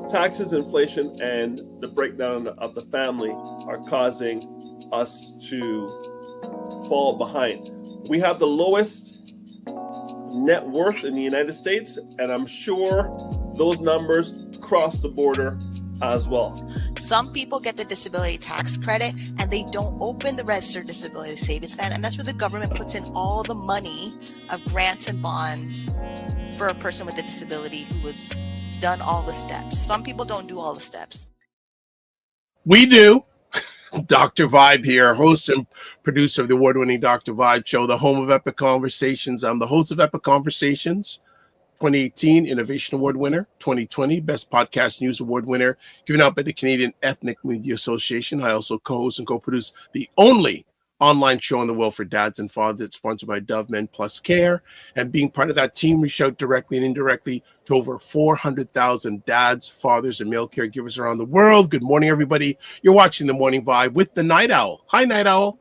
taxes, inflation, and the breakdown of the family are causing us to fall behind. We have the lowest net worth in the United States, and I'm sure those numbers cross the border as well. Some people get the disability tax credit and they don't open the registered disability savings plan, and that's where the government puts in all the money of grants and bonds for a person with a disability who has done all the steps. Some people don't do all the steps. We do. Dr. Vibe here, host and producer of the award-winning Dr. Vibe show, the home of Epic Conversations. I'm the host of Epic Conversations, 2018 Innovation Award winner, 2020 Best Podcast News Award winner, given out by the Canadian Ethnic Media Association. I also co-host and co-produce the only online show in the world for dads and fathers. It's sponsored by Dove Men Plus Care. And being part of that team, reach out directly and indirectly to over 400,000 dads, fathers, and male caregivers around the world. Good morning, everybody. You're watching The Morning Vibe with the Night Owl. Hi, Night Owl.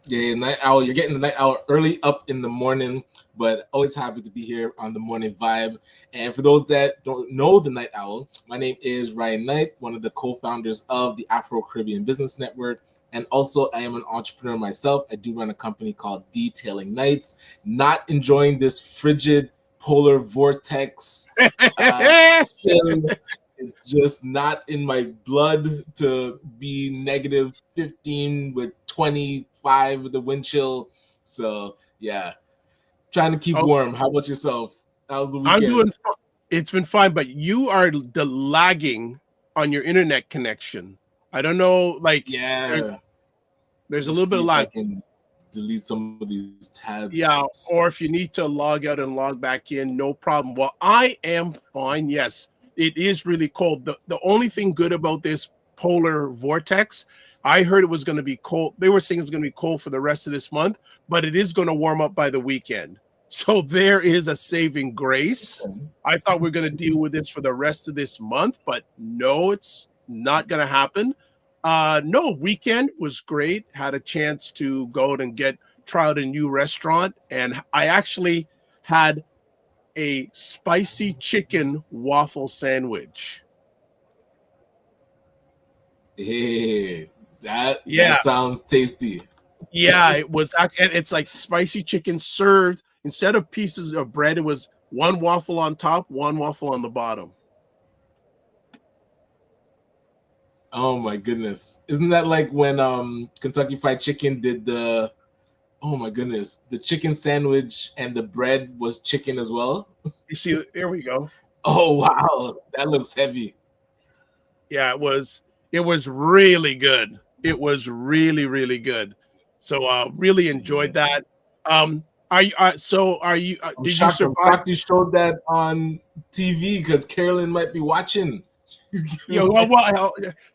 Yeah, Night Owl. You're getting the Night Owl early up in the morning, but always happy to be here on the Morning Vibe. And for those that don't know the Night Owl, my name is Ryan Knight, one of the co-founders of the Afro Caribbean Business Network. And also, I am an entrepreneur myself. I do run a company called Detailing Nights. Not enjoying this frigid polar vortex. It's just not in my blood to be negative 15 with 25 with the wind chill. So, yeah, trying to keep warm. How about yourself? How's the weekend? I'm doing fine. It's been fine, but you are the lagging on your internet connection. I don't know, like, yeah, there's a little bit of lag. I can delete some of these tabs. Yeah, or if you need to log out and log back in, no problem. Well, I am fine. Yes, it is really cold. The only thing good about this polar vortex, I heard it was going to be cold. They were saying it's going to be cold for the rest of this month, but it is going to warm up by the weekend. So there is a saving grace. I thought we are going to deal with this for the rest of this month, but no, it's not going to happen. No, weekend was great. Had a chance to go out and try out a new restaurant. And I actually had a spicy chicken waffle sandwich. Hey, that sounds tasty. Yeah, it was actually, and it's like spicy chicken served. Instead of pieces of bread, it was one waffle on top, one waffle on the bottom. Oh my goodness. Isn't that like when Kentucky Fried Chicken did the chicken sandwich and the bread was chicken as well? You see, there we go. Oh wow, that looks heavy. Yeah, it was really good. It was really, really good. So really enjoyed that. Are you did you survive? I'm shocked you showed that on TV because Carolyn might be watching.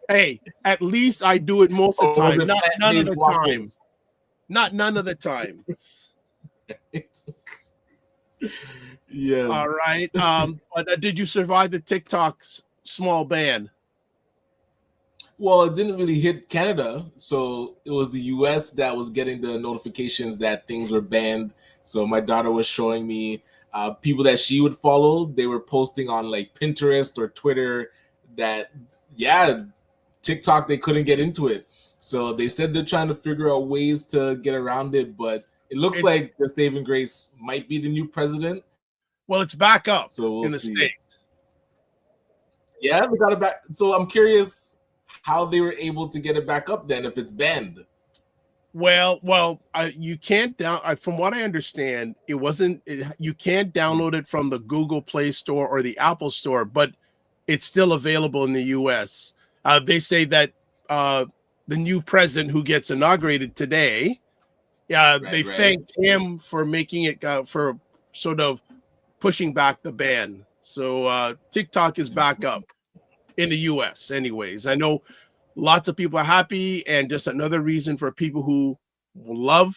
Hey, at least I do it most of the time. None of the time. Not none of the time. Yes. All right. But did you survive the TikTok small ban? Well, it didn't really hit Canada, so it was the US that was getting the notifications that things were banned. So my daughter was showing me people that she would follow. They were posting on like Pinterest or Twitter that, TikTok, they couldn't get into it. So they said they're trying to figure out ways to get around it, but it looks like the saving grace might be the new president. Well, it's back up so in the States. Yeah, they got it back. So I'm curious how they were able to get it back up then if it's banned. Well, you can't from what I understand, you can't download it from the Google Play Store or the Apple Store, but it's still available in the US. They say that the new president who gets inaugurated today, they thanked him for making it, for sort of pushing back the ban. So TikTok is back up in the US anyways. I know lots of people are happy, and just another reason for people who love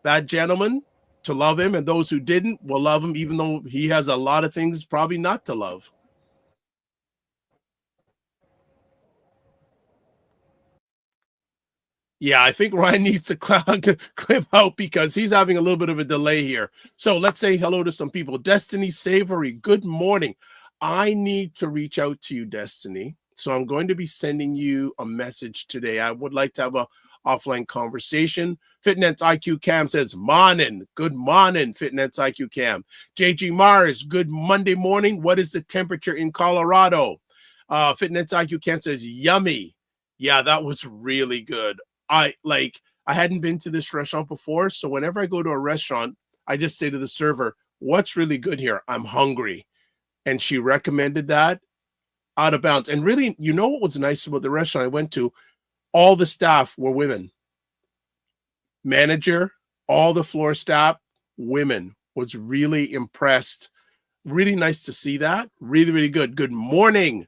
that gentleman to love him, and those who didn't will love him, even though he has a lot of things probably not to love. Yeah, I think Ryan needs to clip out because he's having a little bit of a delay here. So let's say hello to some people. Destiny Savory, good morning. I need to reach out to you, Destiny. So I'm going to be sending you a message today. I would like to have a offline conversation. Fitness IQ Cam says, morning. Good morning, Fitness IQ Cam. JG Mars, good Monday morning. What is the temperature in Colorado? Fitness IQ Cam says, yummy. Yeah, that was really good. I hadn't been to this restaurant before. So whenever I go to a restaurant, I just say to the server, what's really good here? I'm hungry. And she recommended that out of bounds. And really, you know what was nice about the restaurant I went to? All the staff were women. Manager, all the floor staff, women. Was really impressed. Really nice to see that. Really, really good. Good morning,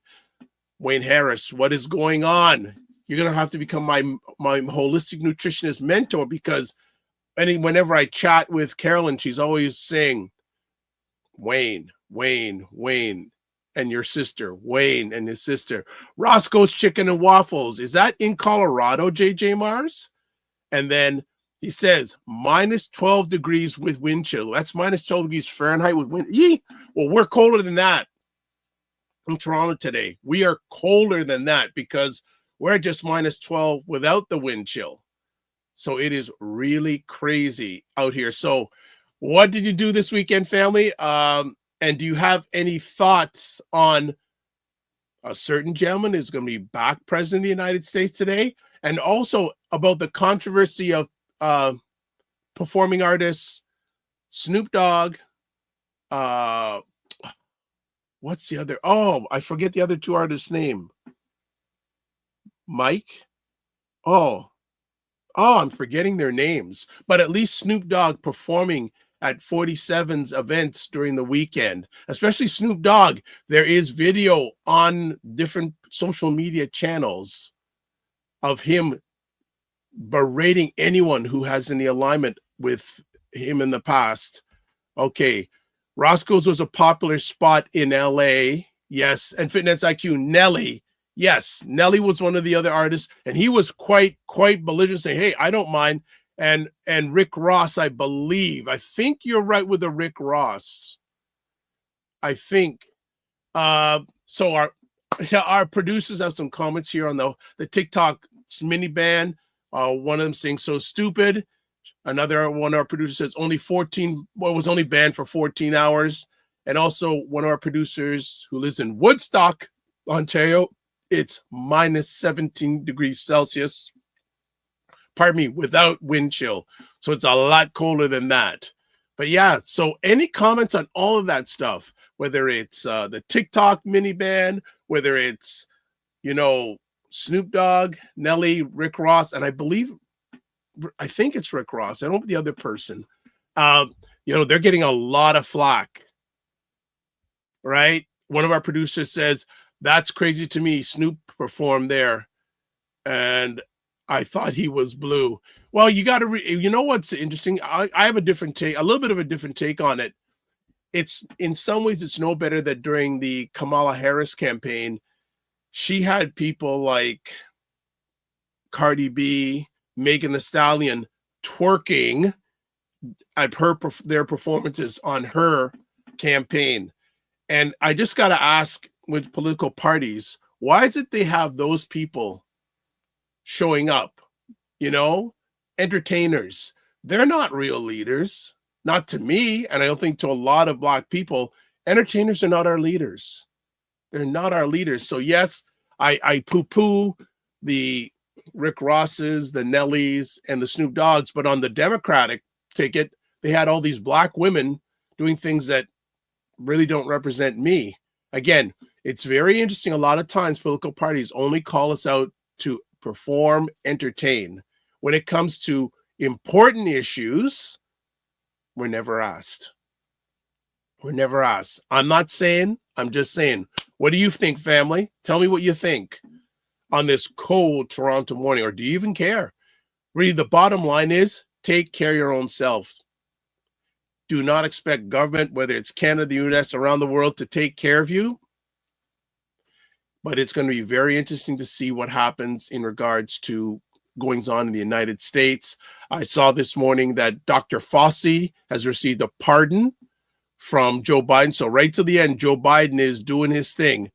Wayne Harris. What is going on? You're going to have to become my holistic nutritionist mentor because whenever I chat with Carolyn, she's always saying, Wayne, Wayne, Wayne, and your sister, Wayne and his sister. Roscoe's Chicken and Waffles. Is that in Colorado, JJ Mars? And then he says, minus 12 degrees with wind chill. That's minus 12 degrees Fahrenheit with wind. Yee! Well, we're colder than that in Toronto today. We are colder than that because we're just minus 12 without the wind chill. So it is really crazy out here. So what did you do this weekend, family? And do you have any thoughts on a certain gentleman is going to be back president of the United States today? And also about the controversy of performing artists, Snoop Dogg, what's the other? Oh, I forget the other two artists' name. Mike? Oh, I'm forgetting their names. But at least Snoop Dogg performing at 47's events during the weekend, especially Snoop Dogg. There is video on different social media channels of him berating anyone who has any alignment with him in the past. Okay, Roscoe's was a popular spot in LA. Yes, and Fitness IQ, Nelly. Yes, Nelly was one of the other artists, and he was quite belligerent, saying, "Hey, I don't mind." And Rick Ross, I think you're right with the Rick Ross. I think. So our producers have some comments here on the TikTok mini band. One of them saying "so stupid." Another one of our producers says was only banned for 14 hours. And also one of our producers who lives in Woodstock, Ontario, it's minus 17 degrees Celsius. Pardon me, without wind chill. So it's a lot colder than that. But yeah, so any comments on all of that stuff, whether it's the TikTok mini band, whether it's, Snoop Dogg, Nelly, Rick Ross, and I think it's Rick Ross. I don't know the other person. They're getting a lot of flack, right? One of our producers says, that's crazy to me. Snoop performed there. And I thought he was blue. Well, you got to, what's interesting? I have a little bit of a different take on it. It's in some ways, it's no better that during the Kamala Harris campaign, she had people like Cardi B, Megan Thee Stallion twerking at their performances on her campaign. And I just got to ask with political parties, why is it they have those people showing up? Entertainers. They're not real leaders, not to me, and I don't think to a lot of Black people. Entertainers are not our leaders. They're not our leaders. So yes, I poo-poo the Rick Rosses, the Nellies, and the Snoop Doggs, but on the Democratic ticket, they had all these Black women doing things that really don't represent me. Again, it's very interesting. A lot of times political parties only call us out to perform, entertain. When it comes to important issues, we're never asked. We're never asked. I'm just saying, what do you think, family? Tell me what you think on this cold Toronto morning, or do you even care? Really, the bottom line is take care of your own self. Do not expect government, whether it's Canada, the US, around the world, to take care of you. But it's going to be very interesting to see what happens in regards to goings on in the United States. I saw this morning that Dr. Fauci has received a pardon from Joe Biden. So right to the end, Joe Biden is doing his thing.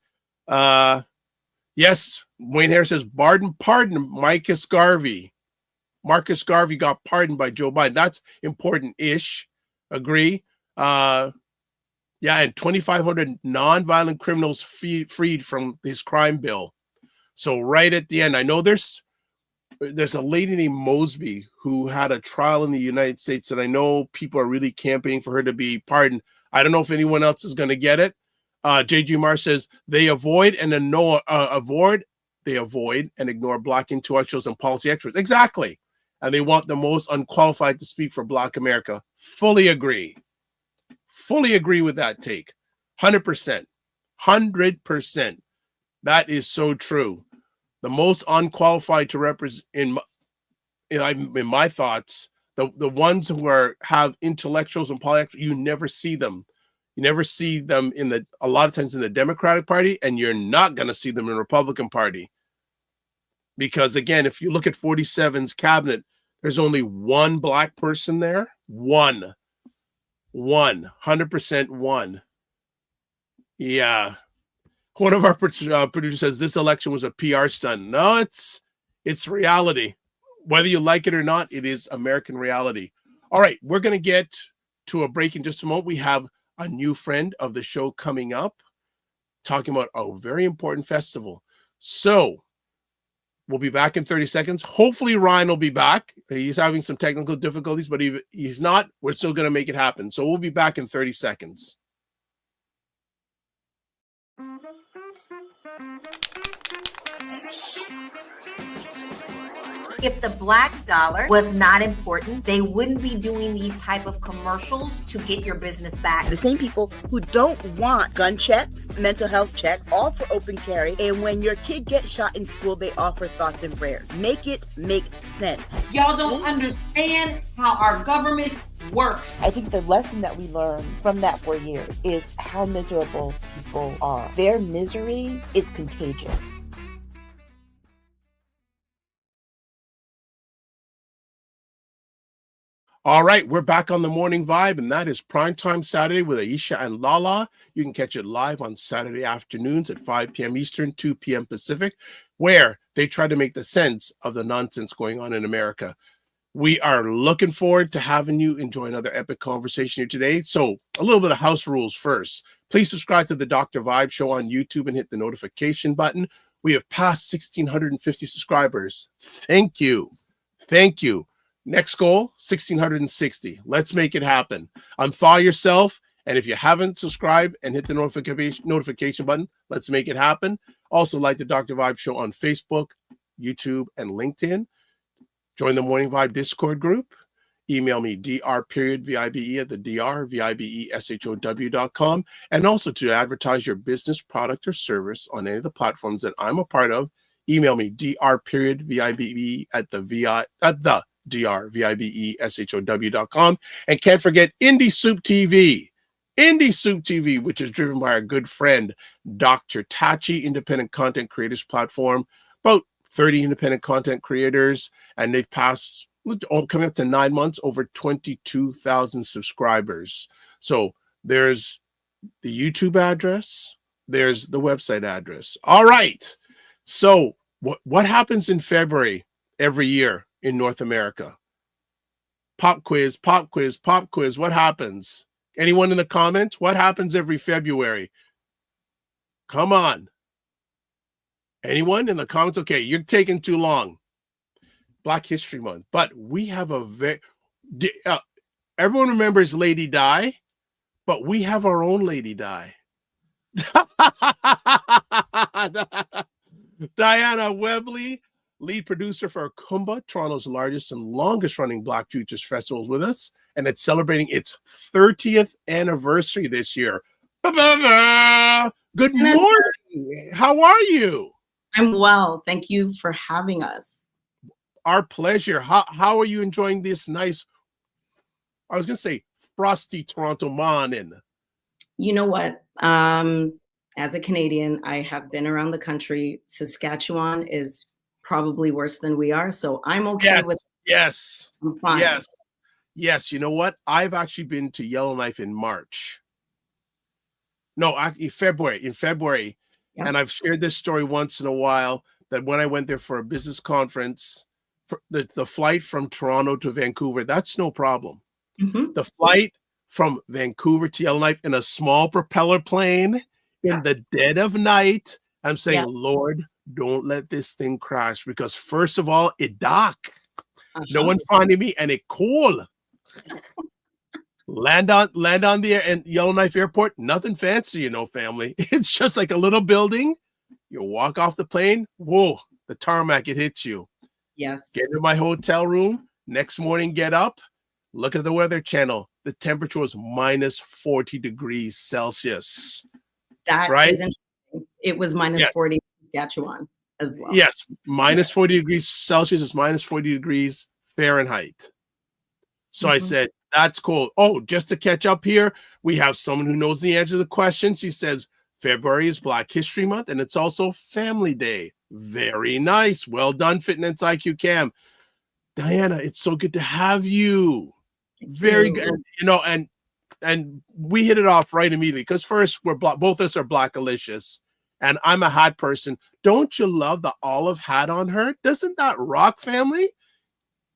Yes, Wayne Harris says, pardon Marcus Garvey. Marcus Garvey got pardoned by Joe Biden. That's important-ish. Agree? Yeah, and 2,500 non-violent criminals freed from his crime bill. So right at the end, I know there's a lady named Mosby who had a trial in the United States, and I know people are really campaigning for her to be pardoned. I don't know if anyone else is going to get it. J.G. Marr says they avoid and ignore Black intellectuals and policy experts. Exactly. And they want the most unqualified to speak for Black America. Fully agree. Fully agree with that take. 100%. 100%. That is so true. The most unqualified to represent, in my thoughts, the ones who have intellectuals and poly, you never see them. You never see them a lot of times in the Democratic Party, and you're not going to see them in the Republican Party. Because again, if you look at 47's cabinet, there's only one Black person there. One. 100% one. Yeah. One of our producers says this election was a PR stunt. No, it's reality. Whether you like it or not, it is American reality. All right, we're going to get to a break in just a moment. We have a new friend of the show coming up, talking about a very important festival. So we'll be back in 30 seconds. Hopefully Ryan will be back. He's having some technical difficulties, but if he's not, we're still going to make it happen. So we'll be back in 30 seconds. If the Black dollar was not important, they wouldn't be doing these type of commercials to get your business back. The same people who don't want gun checks, mental health checks, all for open carry, and when your kid gets shot in school, they offer thoughts and prayers. Make it make sense. Y'all don't understand how our government works. I think the lesson that we learned from that 4 years is how miserable people are. Their misery is contagious. All right, we're back on the Morning Vibe, and that is Primetime Saturday with Aisha and Lala. You can catch it live on Saturday afternoons at 5 p.m. Eastern, 2 p.m. Pacific, where they try to make the sense of the nonsense going on in America. We are looking forward to having you enjoy another epic conversation here today. So a little bit of house rules first. Please subscribe to the Dr. Vibe Show on YouTube and hit the notification button. We have passed 1,650 subscribers. Thank you. Thank you. Next goal, 1,660. Let's make it happen. Unthaw yourself. And if you haven't subscribed and hit the notification button, let's make it happen. Also, like the Dr. Vibe Show on Facebook, YouTube, and LinkedIn. Join the Morning Vibe Discord group. Email me, dr.vibe at the drvibeshow.com. And also to advertise your business, product, or service on any of the platforms that I'm a part of, email me, dr.vibe at the drvibeshow.com. And can't forget Indie Soup TV. Indie Soup TV, which is driven by our good friend, Dr. Tachi, independent content creators platform. About 30 independent content creators, and they've passed, coming up to 9 months, over 22,000 subscribers. So there's the YouTube address, there's the website address. All right. So what happens in February every year in North America? Pop quiz, pop quiz, pop quiz. What happens? Anyone in the comments? What happens every February? Come on. Anyone in the comments? Okay, you're taking too long. Black History Month. But we have everyone remembers Lady Di, but we have our own Lady Di. Diana Webley, lead producer for KUUMBA, Toronto's largest and longest running Black Futures Festival, is with us, and it's celebrating its 30th anniversary this year. Good morning. How are you? I'm well. Thank you for having us. Our pleasure. How are you enjoying this nice, I was going to say, frosty Toronto morning? You know what? As a Canadian, I have been around the country. Saskatchewan is probably worse than we are. So I'm okay with yes, I'm fine. yes. You know what? I've actually been to Yellowknife in March. No, in February. Yeah. And I've shared this story once in a while that when I went there for a business conference, for the flight from Toronto to Vancouver, that's no problem. Mhm. The flight from Vancouver to Yellowknife in a small propeller plane in the dead of night, I'm saying, Yeah. Lord, don't let this thing crash, because first of all, it dark. No Uh-huh. one finding me, and it cool. Land on the air and Yellowknife Airport, nothing fancy, family. It's just like a little building. You walk off the plane, whoa, the tarmac, it hits you. Yes. Get into my hotel room. Next morning, get up, look at the Weather Channel. The temperature was minus 40 degrees Celsius. That right? is interesting. It was minus 40 in Saskatchewan as well. Yes, minus 40 degrees Celsius is minus 40 degrees Fahrenheit. So I said, that's cool. Oh, just to catch up here, we have someone who knows the answer to the question. She says, February is Black History Month, and it's also Family Day. Very nice. Well done, Fitness IQ Cam. Diana, it's so good to have you. Very good. And we hit it off right immediately, because first, both of us are Blackalicious, and I'm a hat person. Don't you love the olive hat on her? Doesn't that rock, family?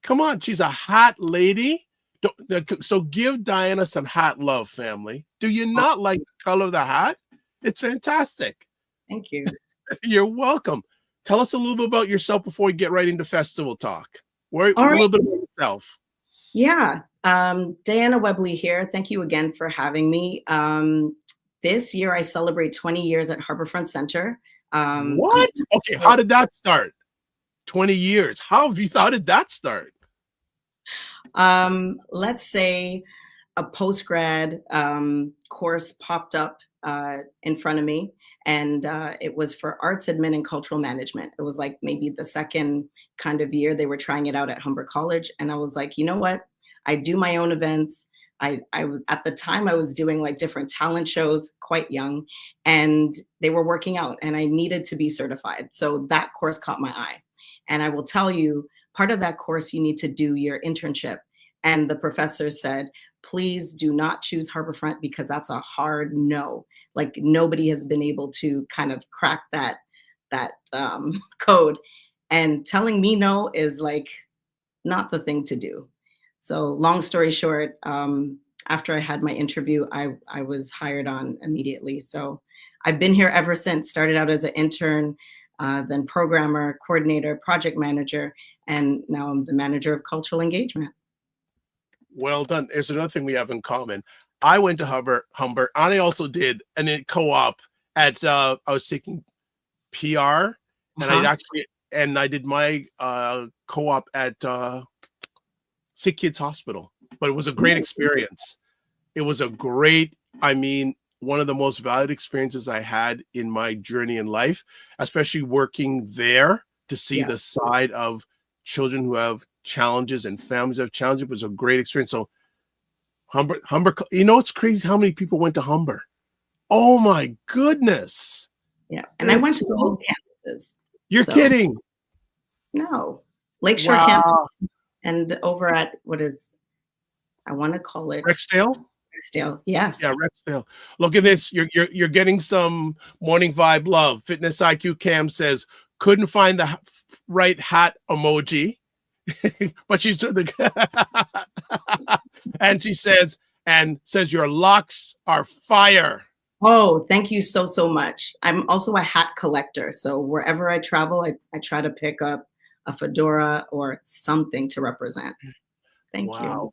Come on, she's a hat lady. So give Diana some hat love, family. Do you not like the color of the hat? It's fantastic. Thank you. You're welcome. Tell us a little bit about yourself before we get right into festival talk. A right. little bit about yourself. Yeah. Diana Webley here. Thank you again for having me. This year I celebrate 20 years at Harborfront Center. What? Okay, how did that start? 20 years. How did that start? Let's say a post-grad course popped up in front of me, and it was for arts admin and cultural management. It was like maybe the second kind of year they were trying it out at Humber College. And I was like, you know what? I do my own events. I at the time I was doing like different talent shows, quite young, and they were working out, and I needed to be certified. So that course caught my eye. And I will tell you, part of that course, you need to do your internship. And the professor said, please do not choose Harborfront, because that's a hard no. Like nobody has been able to kind of crack that code. And telling me no is like not the thing to do. So long story short, after I had my interview, I was hired on immediately. So I've been here ever since. Started out as an intern, then programmer, coordinator, project manager, and now I'm the manager of cultural engagement. Well done. There's another thing we have in common. I went to Humber, and I also did an co-op at I was taking PR, and I did my co-op at Sick Kids Hospital. But it was a great experience. It was a great, one of the most valued experiences I had in my journey in life, especially working there to see the side of children who have challenges and families who have challenges. It was a great experience. So Humber, it's crazy how many people went to Humber. Oh my goodness. Yeah. And I went to both campuses. You're kidding. No. Lakeshore campus and over at I want to call it Rexdale? Rexdale, yes. Yeah, Rexdale. Look at this. You're getting some morning vibe love. Fitness IQ Cam says, couldn't find the right hat emoji. But she's and she says your locks are fire. Oh, thank you so much. I'm also a hat collector. So wherever I travel, I try to pick up a fedora or something to represent. Thank you.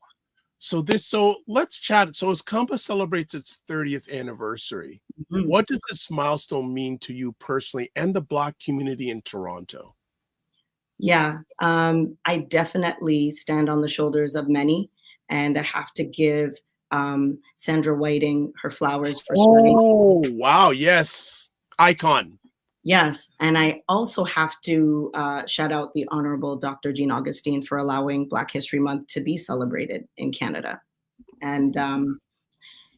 So let's chat. So as KUUMBA celebrates its 30th anniversary, what does this milestone mean to you personally and the Black community in Toronto? Yeah, I definitely stand on the shoulders of many, and I have to give Sandra Whiting her flowers for starting. Oh, wow. Yes. Icon. Yes. And I also have to shout out the Honorable Dr. Jean Augustine for allowing Black History Month to be celebrated in Canada. And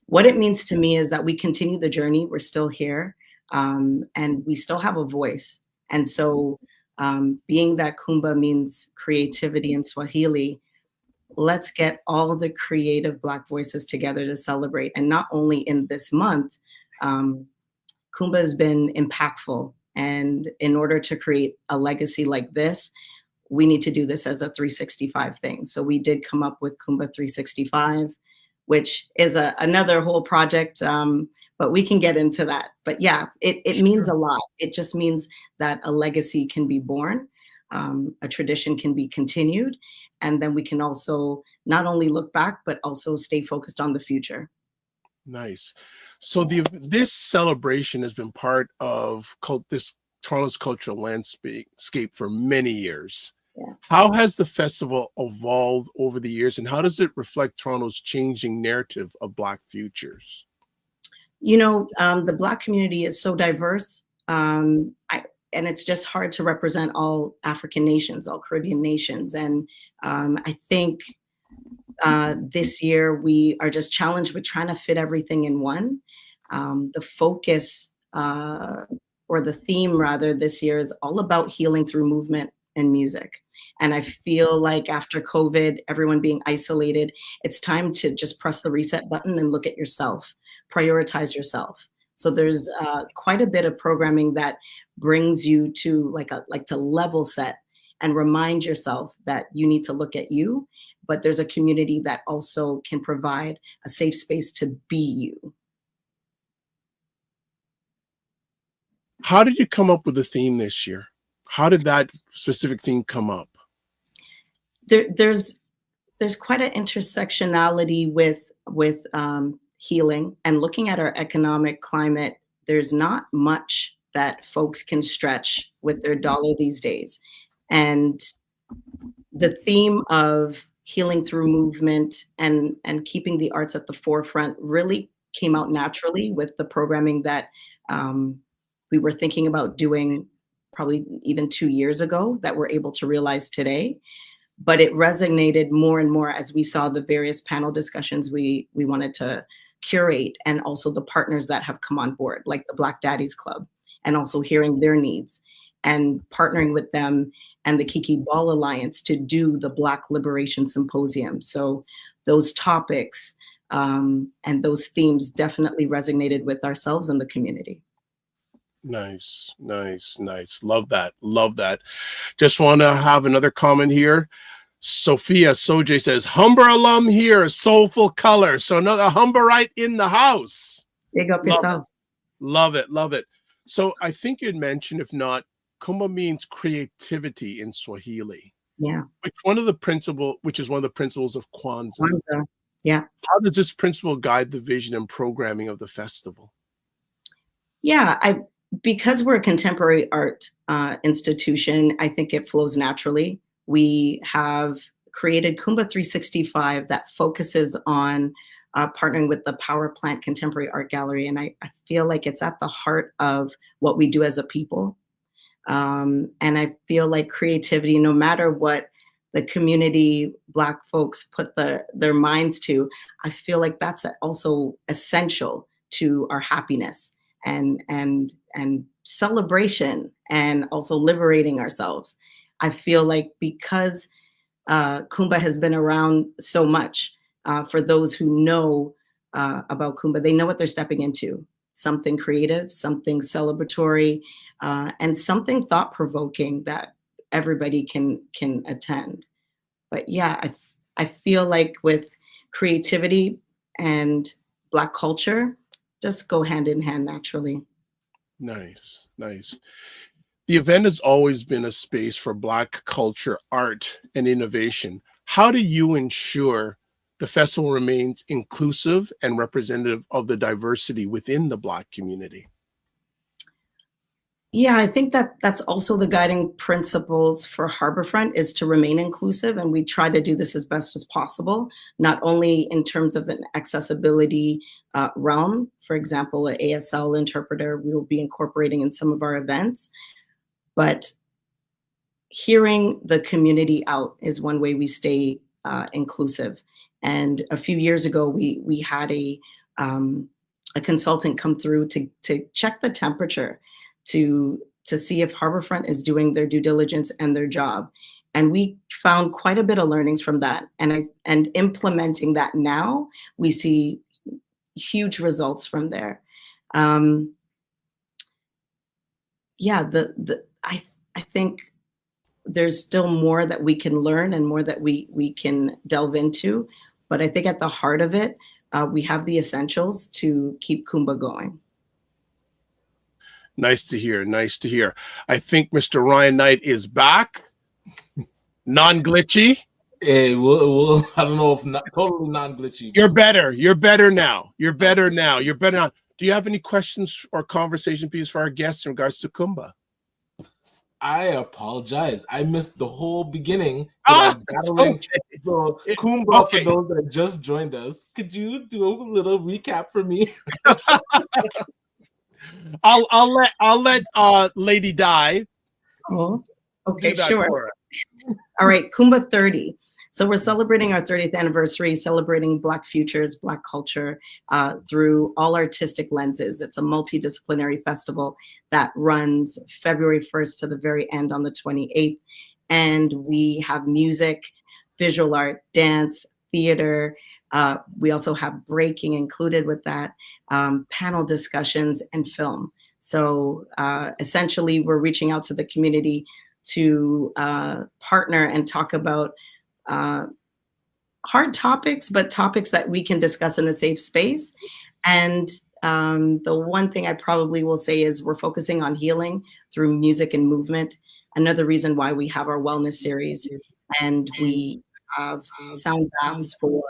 what it means to me is that we continue the journey. We're still here, and we still have a voice. And so Being that KUUMBA means creativity in Swahili, let's get all the creative Black voices together to celebrate. And not only in this month, KUUMBA has been impactful. And in order to create a legacy like this, we need to do this as a 365 thing. So we did come up with KUUMBA 365, which is another whole project, but we can get into that. But yeah, it means a lot. It just means that a legacy can be born, a tradition can be continued, and then we can also not only look back, but also stay focused on the future. Nice. So this celebration has been part of this Toronto's cultural landscape for many years. Yeah. How has the festival evolved over the years, and how does it reflect Toronto's changing narrative of Black futures? You know, the Black community is so diverse, and it's just hard to represent all African nations, all Caribbean nations. And I think this year we are just challenged with trying to fit everything in one. The focus, or the theme rather, this year is all about healing through movement and music. And I feel like after COVID, everyone being isolated, it's time to just press the reset button and look at yourself, prioritize yourself. So there's quite a bit of programming that brings you to to level set and remind yourself that you need to look at you, but there's a community that also can provide a safe space to be you. How did you come up with the theme this year? How did that specific theme come up? There's quite an intersectionality with healing, and looking at our economic climate. There's not much that folks can stretch with their dollar these days, and the theme of healing through movement and keeping the arts at the forefront really came out naturally with the programming that we were thinking about doing probably even 2 years ago that we're able to realize today. But it resonated more and more as we saw the various panel discussions we wanted to curate, and also the partners that have come on board, like the Black Daddies Club, and also hearing their needs and partnering with them and the Kiki Ball Alliance to do the Black Liberation Symposium. So those topics and those themes definitely resonated with ourselves and the community. Nice, nice, nice. Love that. Love that. Just want to have another comment here. Sophia Soj says, Humber alum here, soulful color. So another Humberite in the house. Big up yourself. Love it. Love it. So I think you'd mentioned, if not, KUUMBA means creativity in Swahili. Yeah. Which is one of the principles of Kwanzaa. Yeah. How does this principle guide the vision and programming of the festival? Yeah, because we're a contemporary art institution, I think it flows naturally. We have created KUUMBA 365 that focuses on partnering with the Power Plant Contemporary Art Gallery. And I feel like it's at the heart of what we do as a people. And I feel like creativity, no matter what the community, Black folks put their minds to, I feel like that's also essential to our happiness and celebration, and also liberating ourselves. I feel like because KUUMBA has been around so much, for those who know about KUUMBA, they know what they're stepping into. Something creative, something celebratory, and something thought-provoking that everybody can attend. But yeah, I feel like with creativity and Black culture, just go hand in hand naturally. Nice, nice. The event has always been a space for Black culture, art, and innovation. How do you ensure the festival remains inclusive and representative of the diversity within the Black community? Yeah, I think that's also the guiding principles for Harborfront, is to remain inclusive. And we try to do this as best as possible, not only in terms of an accessibility realm. For example, an ASL interpreter we'll be incorporating in some of our events, but hearing the community out is one way we stay inclusive. And a few years ago, we had a consultant come through to check the temperature, to to see if Harborfront is doing their due diligence and their job. And we found quite a bit of learnings from that. And implementing that now, we see huge results from there. Yeah, I think there's still more that we can learn and more that we can delve into. But I think at the heart of it, we have the essentials to keep KUUMBA going. Nice to hear. Nice to hear. I think Mr. Ryan Knight is back. Non-glitchy. Hey, I don't know if not totally non-glitchy. You're better. You're better now. You're better now. You're better now. Do you have any questions or conversation pieces for our guests in regards to KUUMBA? I apologize. I missed the whole beginning. Okay. So KUUMBA, okay. for those that just joined us, could you do a little recap for me? I'll let Lady Di. Oh, okay, sure. All right, KUUMBA 30. So we're celebrating our 30th anniversary, celebrating Black futures, Black culture through all artistic lenses. It's a multidisciplinary festival that runs February 1st to the very end on the 28th. And we have music, visual art, dance, theater. We also have breaking included with that, panel discussions, and film. So essentially, we're reaching out to the community to partner and talk about hard topics, but topics that we can discuss in a safe space. And the one thing I probably will say is we're focusing on healing through music and movement. Another reason why we have our wellness series, and we have sound baths for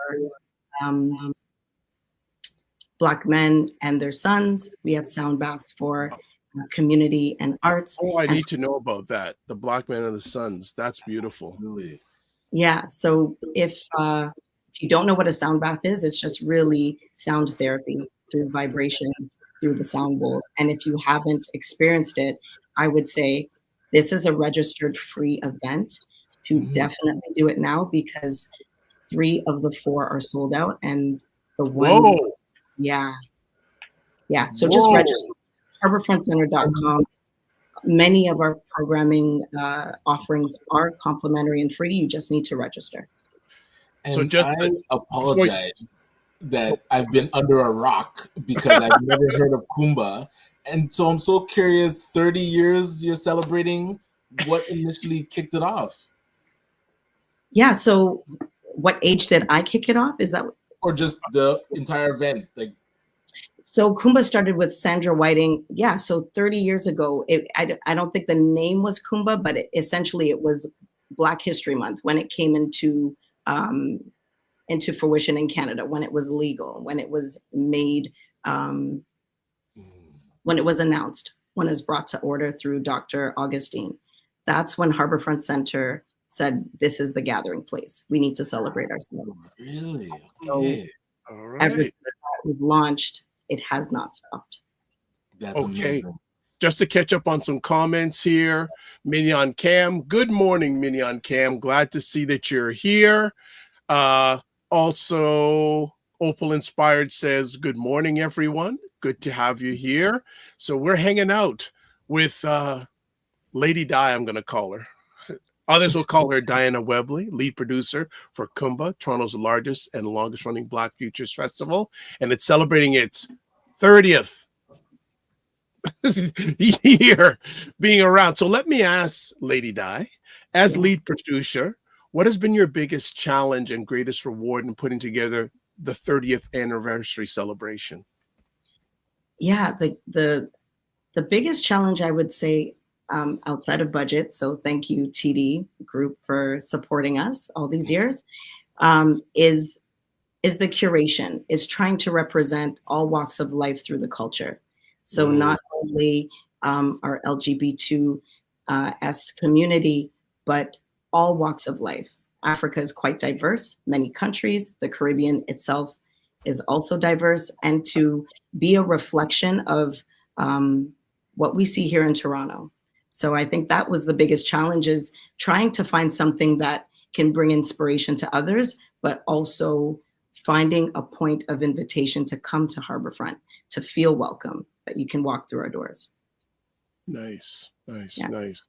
Black men and their sons. We have sound baths for community and arts. Oh, I need to know about that. The Black men and the sons. That's beautiful. Really? Yeah. So if you don't know what a sound bath is, it's just really sound therapy through vibration, through the sound bowls. And if you haven't experienced it, I would say this is a registered free event to definitely do it now, because 3 of the 4 are sold out, and the one, Whoa. yeah. So just register. HarborFrontCenter.com. Many of our programming offerings are complimentary and free. You just need to register. And so just I apologize that I've been under a rock because I've never heard of KUUMBA. And so I'm so curious, 30 years you're celebrating, what initially kicked it off? Yeah, so what age did I kick it off? Is that? Or just the entire event? So KUUMBA started with Sandra Whiting. Yeah, so 30 years ago, I don't think the name was KUUMBA, but essentially it was Black History Month when it came into fruition in Canada, when it was legal, when it was made, when it was announced, when it was brought to order through Dr. Augustine. That's when Harborfront Center said, this is the gathering place. We need to celebrate ourselves. Really? Okay. So All right. ever since that was launched, it has not stopped. That's amazing. Just to catch up on some comments here, Mignon Cam. Good morning, Mignon Cam. Glad to see that you're here. Also, Opal Inspired says, good morning, everyone. Good to have you here. So we're hanging out with Lady Di, I'm going to call her. Others will call her Diana Webley, lead producer for KUUMBA, Toronto's largest and longest running Black Futures Festival. And it's celebrating its 30th year being around. So let me ask Lady Di, as lead producer, what has been your biggest challenge and greatest reward in putting together the 30th anniversary celebration? Yeah, the biggest challenge, I would say, outside of budget, so thank you TD Group for supporting us all these years, is the curation, is trying to represent all walks of life through the culture. So not only our LGBT community, but all walks of life. Africa is quite diverse, many countries. The Caribbean itself is also diverse, and to be a reflection of what we see here in Toronto. So I think that was the biggest challenge, is trying to find something that can bring inspiration to others, but also finding a point of invitation to come to Harborfront, to feel welcome, that you can walk through our doors. Nice, nice, Yeah. nice.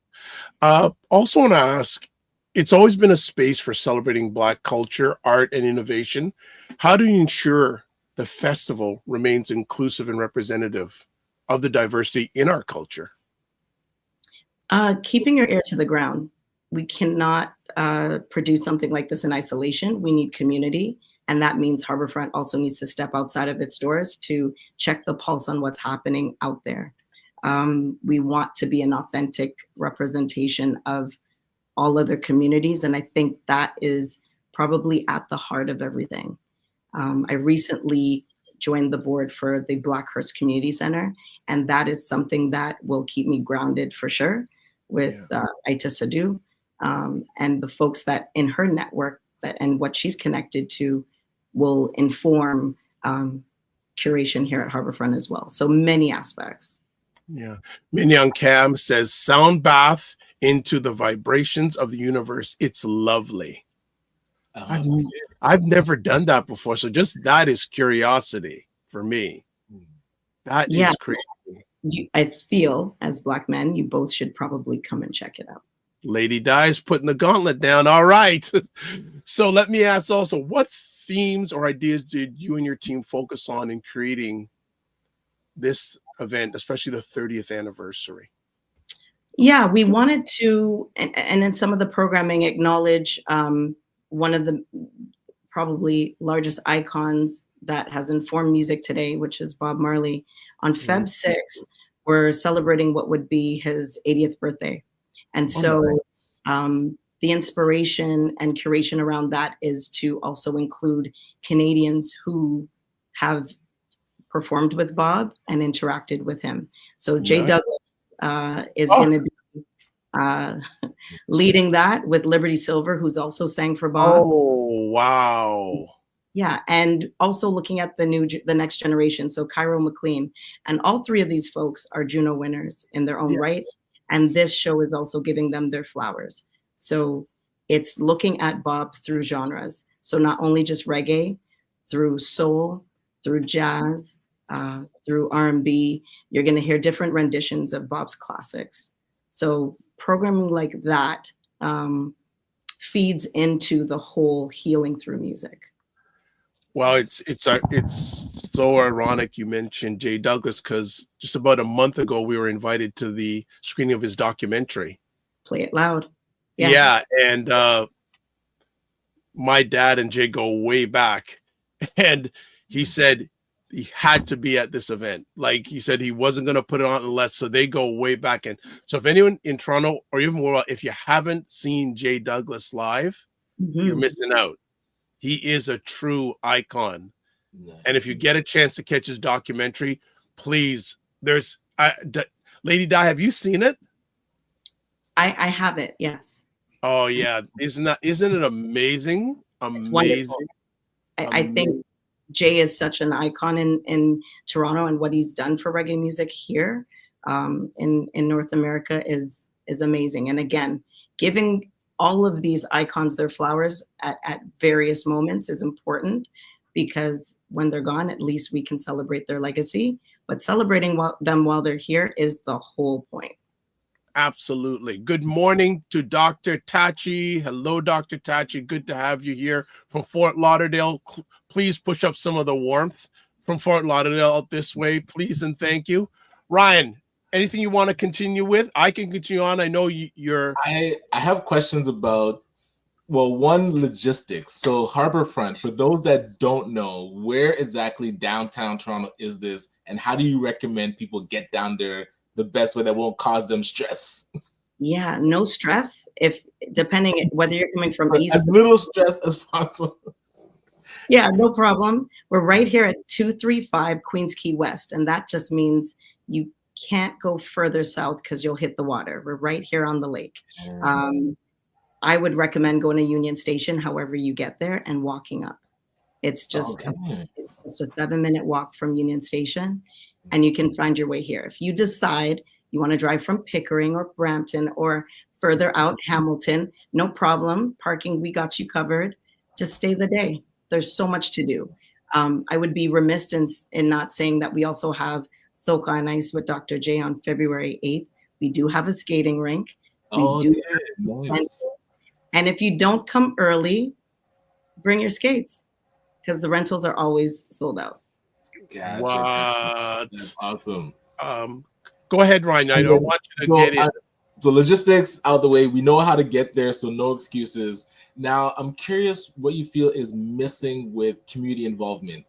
Also want to ask, it's always been a space for celebrating Black culture, art, and innovation. How do you ensure the festival remains inclusive and representative of the diversity in our culture? Keeping your ear to the ground. We cannot produce something like this in isolation. We need community. And that means Harborfront also needs to step outside of its doors to check the pulse on what's happening out there. We want to be an authentic representation of all other communities. And I think that is probably at the heart of everything. I recently joined the board for the Blackhurst Community Center, and that is something that will keep me grounded for sure with Aita Sadu and the folks that in her network and what she's connected to will inform curation here at Harborfront as well. So many aspects. Yeah. Minyoung Cam says, sound bath into the vibrations of the universe. It's lovely. I've never done that before. So just that is curiosity for me. That is crazy. I feel as Black men, you both should probably come and check it out. Lady Di is putting the gauntlet down. All right. So let me ask also, what themes or ideas did you and your team focus on in creating this event, especially the 30th anniversary? Yeah, we wanted to, and in some of the programming, acknowledge one of the probably largest icons that has informed music today, which is Bob Marley. On Feb 6th, we're celebrating what would be his 80th birthday. And so the inspiration and curation around that is to also include Canadians who have performed with Bob and interacted with him. So Jay Douglas is going to be leading that with Liberty Silver, who's also sang for Bob. Oh, wow. Yeah, and also looking at the next generation, so Cairo McLean. And all three of these folks are Juno winners in their own right. And this show is also giving them their flowers. So it's looking at Bob through genres. So not only just reggae, through soul, through jazz, through R&B, you're going to hear different renditions of Bob's classics. So programming like that feeds into the whole healing through music. Well, it's so ironic you mentioned Jay Douglas, because just about a month ago we were invited to the screening of his documentary. Play It Loud. Yeah, and my dad and Jay go way back, and he said he had to be at this event. Like he said, he wasn't going to put it on unless. So they go way back, and so if anyone in Toronto or even more, if you haven't seen Jay Douglas live, you're missing out. He is a true icon. Nice. And if you get a chance to catch his documentary, please, Lady Di, have you seen it? I have it, yes. Oh yeah. Isn't it amazing? Amazing. I think Jay is such an icon in Toronto, and what he's done for reggae music here in North America is amazing. And again, giving all of these icons their flowers at various moments is important, because when they're gone, at least we can celebrate their legacy. But celebrating them while they're here is the whole point. Absolutely. Good morning to Dr. Tachi. Hello, Dr. Tachi. Good to have you here from Fort Lauderdale. Please push up some of the warmth from Fort Lauderdale out this way, please and thank you. Ryan, anything you want to continue with? I can continue on. I know you're... I have questions about, well, one, logistics. So Harborfront, for those that don't know, where exactly downtown Toronto is this, and how do you recommend people get down there the best way that won't cause them stress? Yeah, no stress. If depending whether you're coming from east, as little stress as possible. Yeah, no problem. We're right here at 235 Queens Quay West, and that just means you can't go further south because you'll hit the water. We're right here on the lake. I would recommend going to Union Station, however you get there, and walking up. It's just it's just a 7-minute walk from Union Station, and you can find your way here. If you decide you want to drive from Pickering or Brampton or further out, Hamilton, no problem. Parking, we got you covered. Just stay the day. There's so much to do. I would be remiss in not saying that we also have Soca and Ice with Dr. J on February 8th, We do have a skating rink. Oh, We do okay. Nice. rentals. And if you don't come early, bring your skates because the rentals are always sold out. Gotcha. What? That's awesome. Go ahead, Ryan. I don't want you to get in. So logistics out the way. We know how to get there, so no excuses. Now, I'm curious what you feel is missing with community involvement.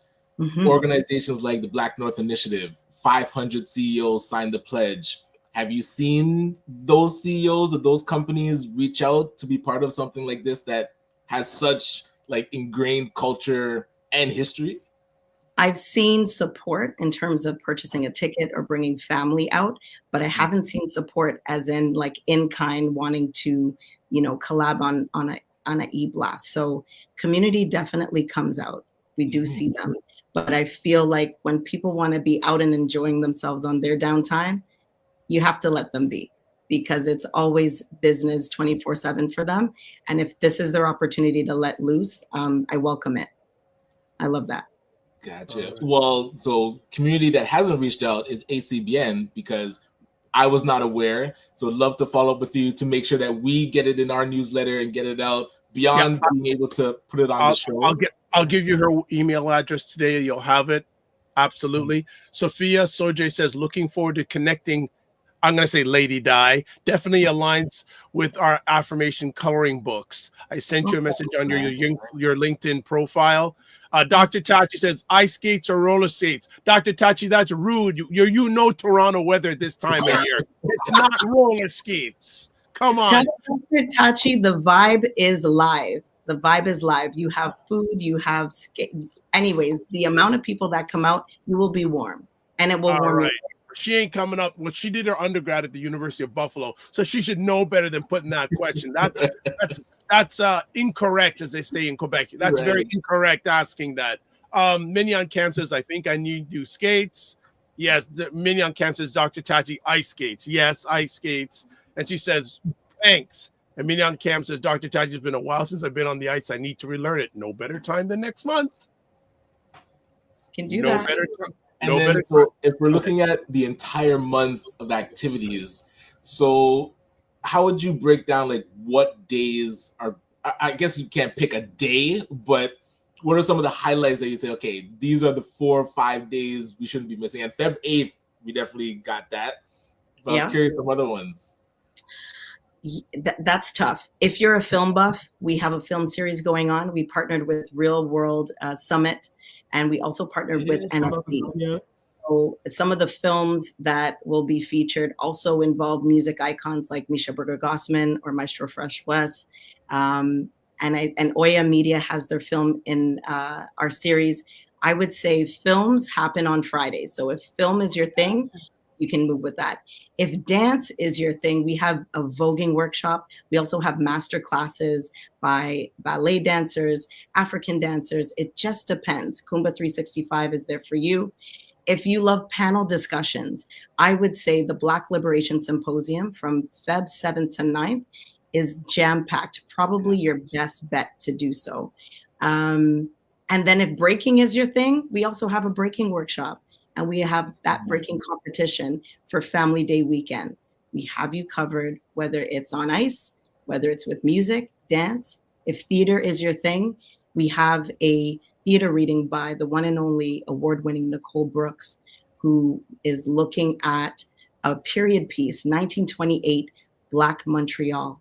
Organizations like the Black North Initiative, 500 CEOs signed the pledge. Have you seen those CEOs of those companies reach out to be part of something like this that has such like ingrained culture and history? I've seen support in terms of purchasing a ticket or bringing family out, but I haven't seen support as in like in kind wanting to, you know, collab on an e-blast. So community definitely comes out. We do see them, but I feel like when people want to be out and enjoying themselves on their downtime, you have to let them be because it's always business 24/7 for them. And if this is their opportunity to let loose, I welcome it. I love that. Gotcha. Well, so community that hasn't reached out is ACBN because I was not aware. So I'd love to follow up with you to make sure that we get it in our newsletter and get it out beyond being able to put it on the show. I'll give you her email address today. You'll have it. Absolutely. Sophia Sojay says, looking forward to connecting. I'm going to say Lady Di definitely aligns with our affirmation coloring books. I sent you a message on your LinkedIn profile. Dr. Tachi says, ice skates or roller skates. Dr. Tachi, that's rude. You know Toronto weather at this time of year. It's not roller skates. Come on. Dr. Tachi, the vibe is live. The vibe is live. You have food, you have skate. Anyways, the amount of people that come out, you will be warm. And it will warm you. She ain't coming up. Well, she did her undergrad at the University of Buffalo, so she should know better than putting that question. That's incorrect, as they say in Quebec. That's very incorrect asking that. Mignon Camp says, I think I need new skates. Yes, Mignon Camp says, Dr. Tachi, ice skates. Yes, ice skates. And she says, thanks. And Mignon Camp says, Dr. Tachi, it's been a while since I've been on the ice. I need to relearn it. No better time than next month. Can do that. Better time. And then, so if we're looking at the entire month of activities, so how would you break down like what days are, I guess you can't pick a day, but what are some of the highlights that you say, okay, these are the 4 or 5 days we shouldn't be missing? And Feb 8th, we definitely got that. But I was curious some other ones. That's tough. If you're a film buff, we have a film series going on. We partnered with Real World Summit, and we also partnered with NFT. So some of the films that will be featured also involve music icons like Misha Berger-Gossman or Maestro Fresh West. And Oya Media has their film in our series. I would say films happen on Fridays. So if film is your thing, you can move with that. If dance is your thing, we have a voguing workshop. We also have master classes by ballet dancers, African dancers. It just depends. KUUMBA 365 is there for you. If you love panel discussions, I would say the Black Liberation Symposium from Feb 7th to 9th is jam-packed, probably your best bet to do so. And then if breaking is your thing, we also have a breaking workshop. And we have that breaking competition for Family Day weekend. We have you covered, whether it's on ice, whether it's with music, dance. If theater is your thing, we have a theater reading by the one and only award-winning Nicole Brooks, who is looking at a period piece, 1928, Black Montreal.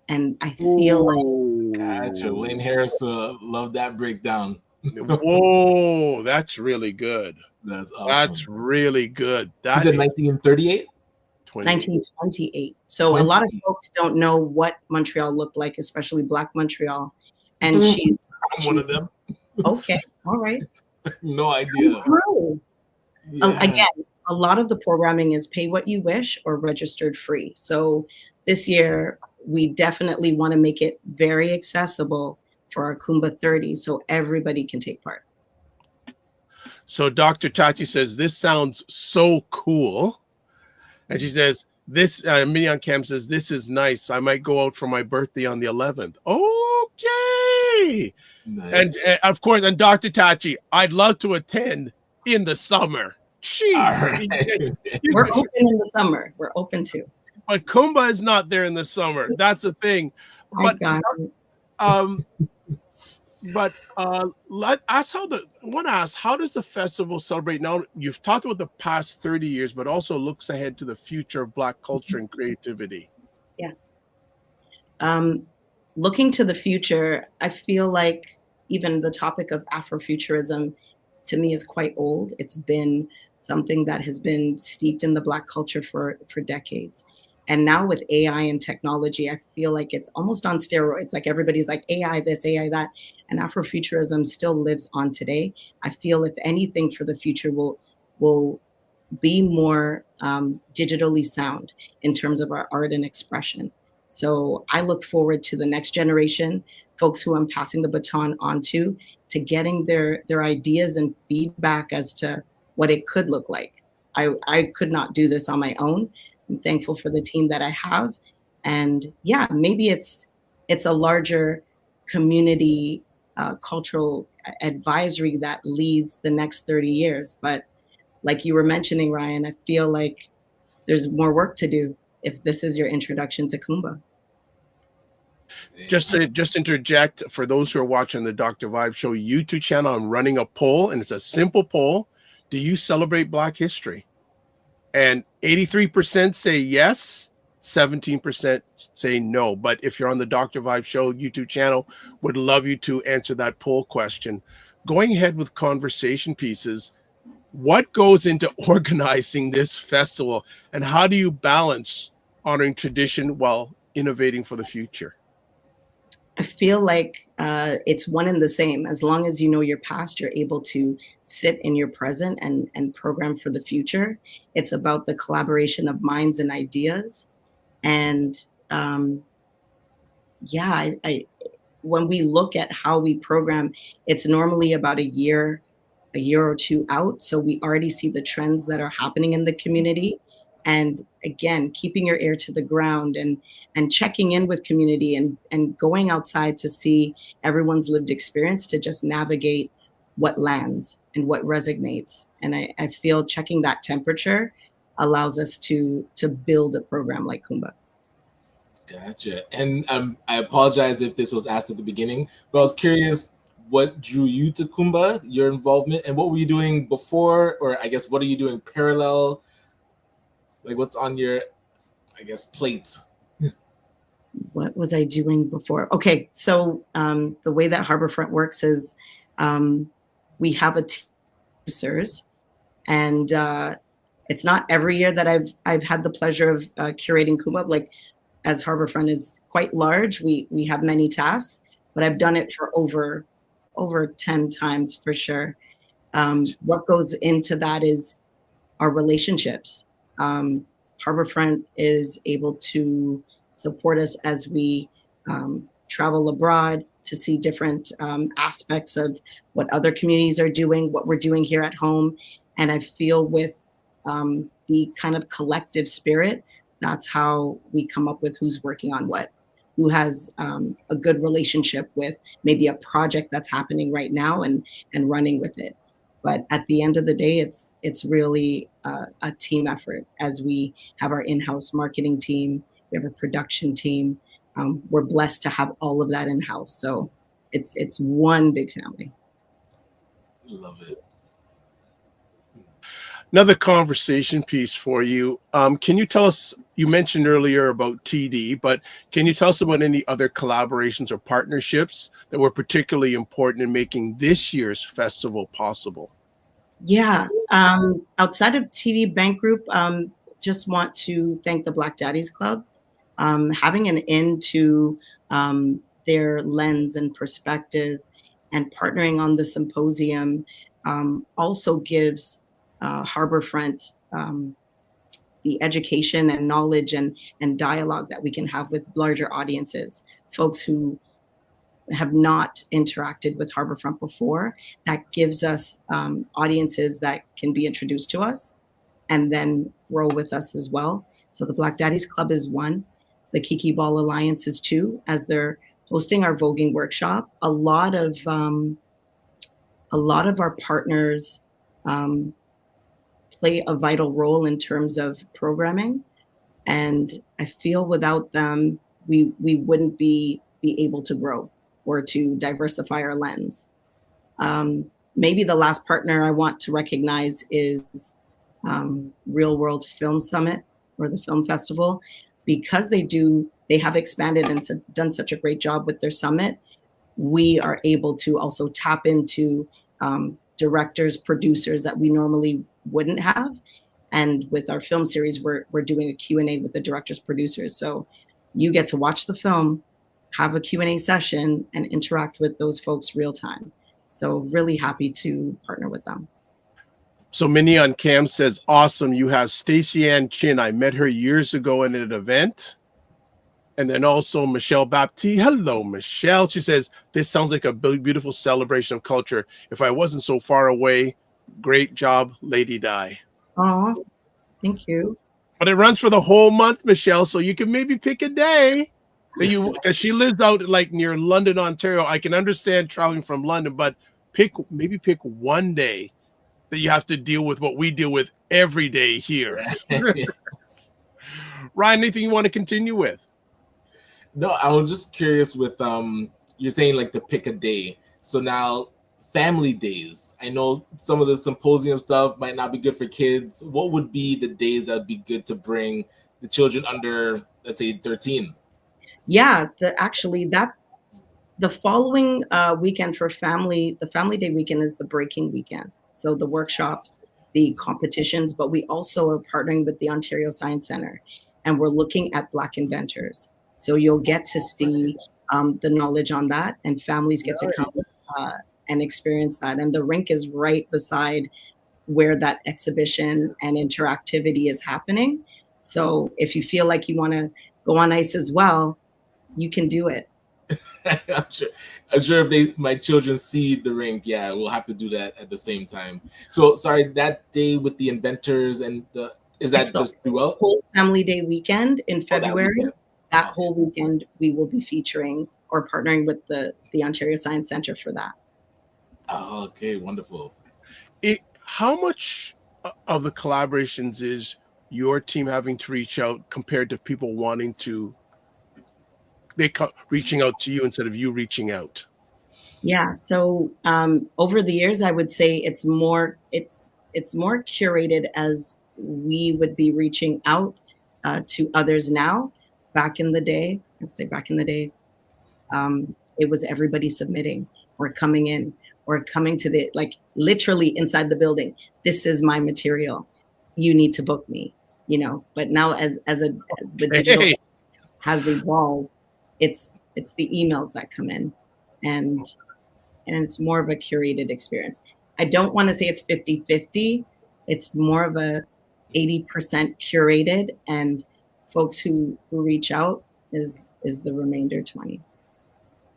And I feel like... Gotcha. Wayne Harris, love that breakdown. Whoa, that's really good. That's awesome. That's really good. That is 1938? 1928. So a lot of folks don't know what Montreal looked like, especially Black Montreal. And she's one of them. Okay. All right. No idea. Again, a lot of the programming is pay what you wish or registered free. So this year, we definitely want to make it very accessible for our KUUMBA 30 so everybody can take part. So Dr. Tachi says, this sounds so cool. And she says, this, Mignon Cam says, this is nice. I might go out for my birthday on the 11th. Okay. Nice. And of course, and Dr. Tachi, I'd love to attend in the summer. Jeez. All right. We're open in the summer. We're open too. But KUUMBA is not there in the summer. That's a thing. But I let ask I want to ask, how does the festival celebrate? Now you've talked about the past 30 years, but also looks ahead to the future of Black culture and creativity. Yeah. Looking to the future, I feel like even the topic of Afrofuturism to me is quite old. It's been something that has been steeped in the Black culture for decades. And now with AI and technology, I feel like it's almost on steroids. Like everybody's like AI this, AI that, and Afrofuturism still lives on today. I feel if anything for the future will be more digitally sound in terms of our art and expression. So I look forward to the next generation, folks who I'm passing the baton on to getting their ideas and feedback as to what it could look like. I could not do this on my own. I'm thankful for the team that I have. And yeah, maybe it's a larger community cultural advisory that leads the next 30 years. But like you were mentioning, Ryan, I feel like there's more work to do if this is your introduction to KUUMBA. Just interject for those who are watching the Dr. Vibe Show YouTube channel. I'm running a poll, and it's a simple poll. Do you celebrate Black history? And 83% say yes, 17% say no. But if you're on the Dr. Vibe Show YouTube channel, would love you to answer that poll question. Going ahead with conversation pieces, what goes into organizing this festival, and how do you balance honoring tradition while innovating for the future? I feel like it's one and the same. As long as you know your past, you're able to sit in your present and program for the future. It's about the collaboration of minds and ideas. And yeah, when we look at how we program, it's normally about a year or two out. So we already see the trends that are happening in the community. And again, keeping your ear to the ground and checking in with community and going outside to see everyone's lived experience to just navigate what lands and what resonates. And I feel checking that temperature allows us to build a program like KUUMBA. Gotcha. And I apologize if this was asked at the beginning, but I was curious what drew you to KUUMBA, your involvement, and what were you doing before, or I guess what are you doing parallel? Like what's on your, I guess, plate? What was I doing before? Okay, so the way that Harborfront works is we have a team of producers, and it's not every year that I've had the pleasure of curating KUUMBA. Like, as Harborfront is quite large, we have many tasks, but I've done it for over 10 times for sure. What goes into that is our relationships. Harborfront is able to support us as we travel abroad to see different aspects of what other communities are doing, what we're doing here at home. And I feel with the kind of collective spirit, that's how we come up with who's working on what, who has a good relationship with maybe a project that's happening right now and running with it. But at the end of the day, it's really a team effort, as we have our in-house marketing team, we have a production team. We're blessed to have all of that in-house. So it's one big family. Love it. Another conversation piece for you. Can you tell us, you mentioned earlier about TD, but can you tell us about any other collaborations or partnerships that were particularly important in making this year's festival possible? Yeah, outside of TD Bank Group, just want to thank the Black Daddies Club. Having an end to their lens and perspective and partnering on the symposium also gives Harborfront the education and knowledge and dialogue that we can have with larger audiences, folks who have not interacted with Harborfront before. That gives us audiences that can be introduced to us and then grow with us as well. So the Black Daddies Club is one. The Kiki Ball Alliance is two, as they're hosting our voguing workshop. A lot of our partners play a vital role in terms of programming. And I feel without them, we wouldn't be able to grow or to diversify our lens. Maybe the last partner I want to recognize is Real World Film Summit or the Film Festival, because they have expanded and done such a great job with their summit. We are able to also tap into directors, producers that we normally wouldn't have. And with our film series, we're doing a Q&A with the directors, producers. So you get to watch the film, have a Q&A session, and interact with those folks real time. So really happy to partner with them. So Minnie on Cam says, awesome. You have Stacey Ann Chin. I met her years ago in an event. And then also Michelle Baptiste. Hello, Michelle. She says, this sounds like a beautiful celebration of culture. If I wasn't so far away, great job, Lady Di. Oh, thank you. But it runs for the whole month, Michelle. So you can maybe pick a day that because she lives out like near London, Ontario. I can understand traveling from London, but maybe pick one day that you have to deal with what we deal with every day here. Ryan, anything you want to continue with? No, I was just curious with you're saying like to pick a day. So now family days. I know some of the symposium stuff might not be good for kids. What would be the days that would be good to bring the children under, let's say, 13? Yeah, the following weekend for family, the family day weekend is the breaking weekend. So the workshops, the competitions, but we also are partnering with the Ontario Science Center, and we're looking at Black inventors. So you'll get to see the knowledge on that, and families get to come and experience that. And the rink is right beside where that exhibition and interactivity is happening. So if you feel like you want to go on ice as well, you can do it. I'm sure if my children see the rink, yeah, we'll have to do that at the same time. So sorry, that day with the inventors and is that just throughout? Whole family day weekend in February. That whole weekend we will be featuring or partnering with the Ontario Science Center for that. Oh, okay, wonderful. How much of the collaborations is your team having to reach out compared to people wanting to reaching out to you instead of you reaching out? Yeah, so over the years, I would say it's more curated as we would be reaching out to others now. Back in the day, it was everybody submitting or coming in or coming to the, like literally inside the building. This is my material. You need to book me, But now as the digital has evolved, it's the emails that come in, and it's more of a curated experience. I don't want to say it's 50-50. It's more of a 80% curated, and folks who reach out is the remainder 20.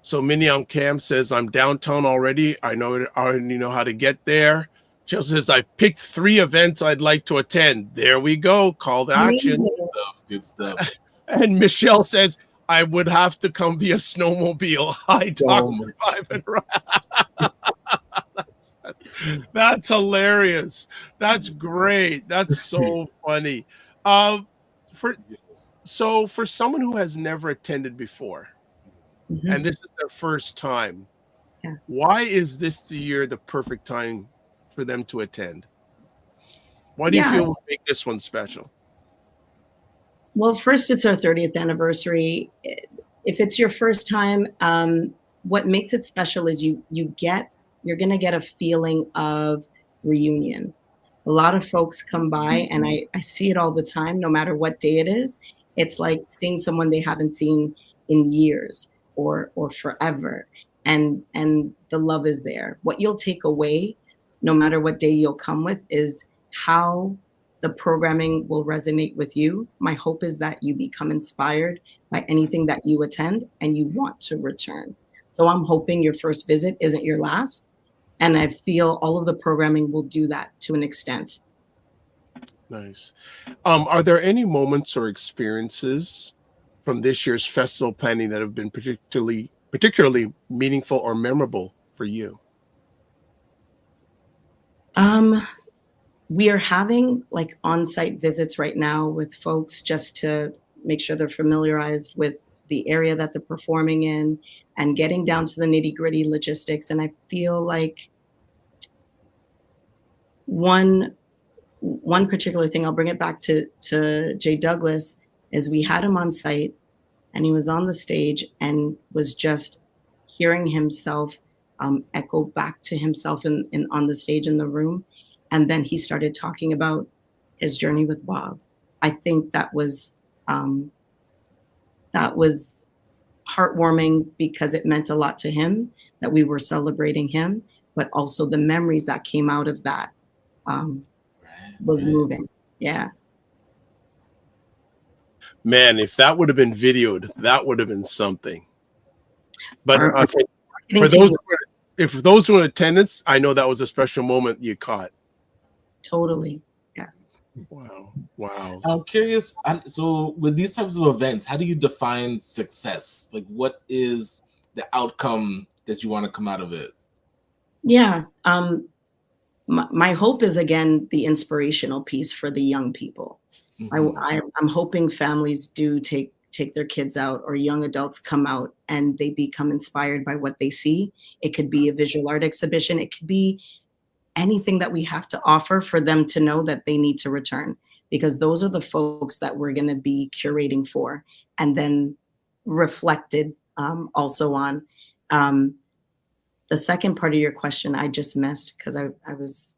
So Minnie Cam says, I'm downtown already. I already know how to get there. Jill says, I picked 3 events I'd like to attend. There we go. Call to action. Good stuff. And Michelle says, I would have to come via snowmobile. Hi, Dr. Ivan. That's hilarious. That's great. That's so funny. So for someone who has never attended before, and this is their first time, why is this the perfect time for them to attend? Why do you feel will make this one special? Well, first, it's our 30th anniversary. If it's your first time, what makes it special is you're going to get a feeling of reunion. A lot of folks come by, and I see it all the time, no matter what day it is. It's like seeing someone they haven't seen in years or forever. And the love is there. What you'll take away, no matter what day you'll come with, is how the programming will resonate with you. My hope is that you become inspired by anything that you attend and you want to return. So I'm hoping your first visit isn't your last. And I feel all of the programming will do that to an extent. Nice. Are there any moments or experiences from this year's festival planning that have been particularly meaningful or memorable for you? we are having like on-site visits right now with folks just to make sure they're familiarized with the area that they're performing in and getting down to the nitty-gritty logistics. And I feel like one particular thing, I'll bring it back to Jay Douglas, is we had him on site and he was on the stage and was just hearing himself echo back to himself in on the stage in the room. And then he started talking about his journey with Bob. I think that was heartwarming because it meant a lot to him that we were celebrating him, but also the memories that came out of that was moving. Yeah. Man, if that would have been videoed, that would have been something. But okay, for those who are in attendance, I know that was a special moment you caught. Totally. Yeah. Wow. I'm curious. So with these types of events, how do you define success? Like, what is the outcome that you want to come out of it? Yeah. My hope is, again, the inspirational piece for the young people. I'm hoping families do take their kids out, or young adults come out and they become inspired by what they see. It could be a visual art exhibition. It could be anything that we have to offer for them to know that they need to return, because those are the folks that we're going to be curating for and then reflected also on. The second part of your question I just missed because I was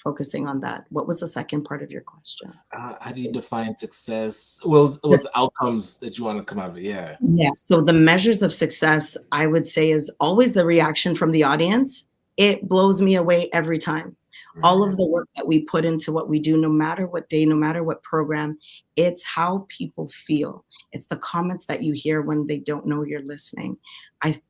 focusing on that. What was the second part of your question? How do you define success? Well, what the outcomes that you want to come out of it? Yeah. Yeah. So the measures of success, I would say, is always the reaction from the audience. It blows me away every time. All of the work that we put into what we do, no matter what day, no matter what program, it's how people feel. It's the comments that you hear when they don't know you're listening. I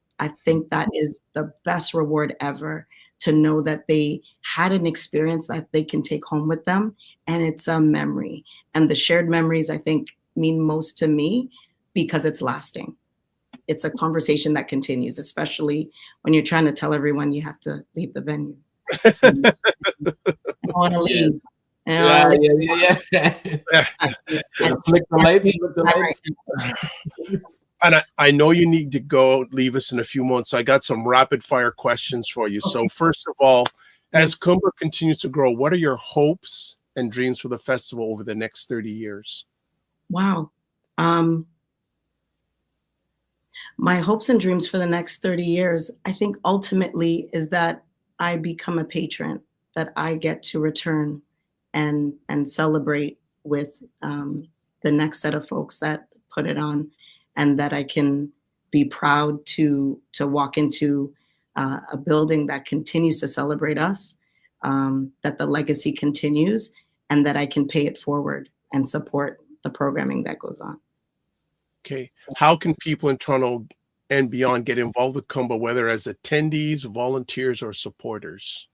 think that is the best reward ever, to know that they had an experience that they can take home with them, and it's a memory. And the shared memories, I think, mean most to me because it's lasting. It's a conversation that continues, especially when you're trying to tell everyone you have to leave the venue. I want to leave. Yeah. Flick the lights. And I know you need to go leave us in a few months. So I got some rapid fire questions for you. Okay. So first of all, as KUUMBA continues to grow, what are your hopes and dreams for the festival over the next 30 years? Wow. My hopes and dreams for the next 30 years, I think ultimately is that I become a patron, that I get to return and celebrate with the next set of folks that put it on, and that I can be proud to walk into a building that continues to celebrate us, that the legacy continues, and that I can pay it forward and support the programming that goes on. Okay. How can people in Toronto and beyond get involved with KUUMBA, whether as attendees, volunteers, or supporters?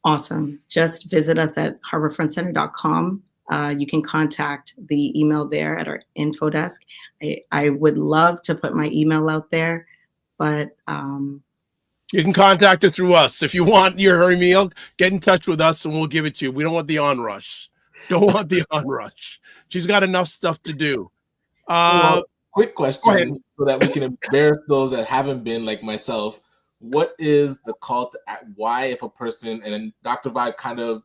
Awesome. Just visit us at harborfrontcenter.com. You can contact the email there at our info desk. I would love to put my email out there, but you can contact it through us. If you want your email, get in touch with us and we'll give it to you. We don't want the onrush. Don't want the onrush. She's got enough stuff to do. Quick question so that we can embarrass those that haven't been, like myself. What is the call to act? Why, if a person, and Dr. Vibe kind of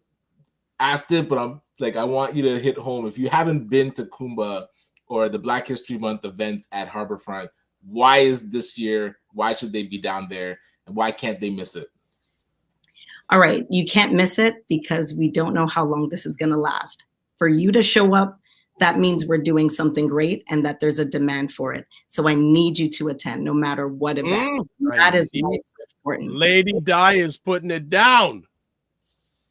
asked it, but I'm like, I want you to hit home. If you haven't been to KUUMBA or the Black History Month events at Harborfront, why is this year? Why should they be down there? And why can't they miss it? All right. You can't miss it because we don't know how long this is going to last. For you to show up, that means we're doing something great and that there's a demand for it. So I need you to attend no matter what event. That is why it's important. Lady Di is putting it down.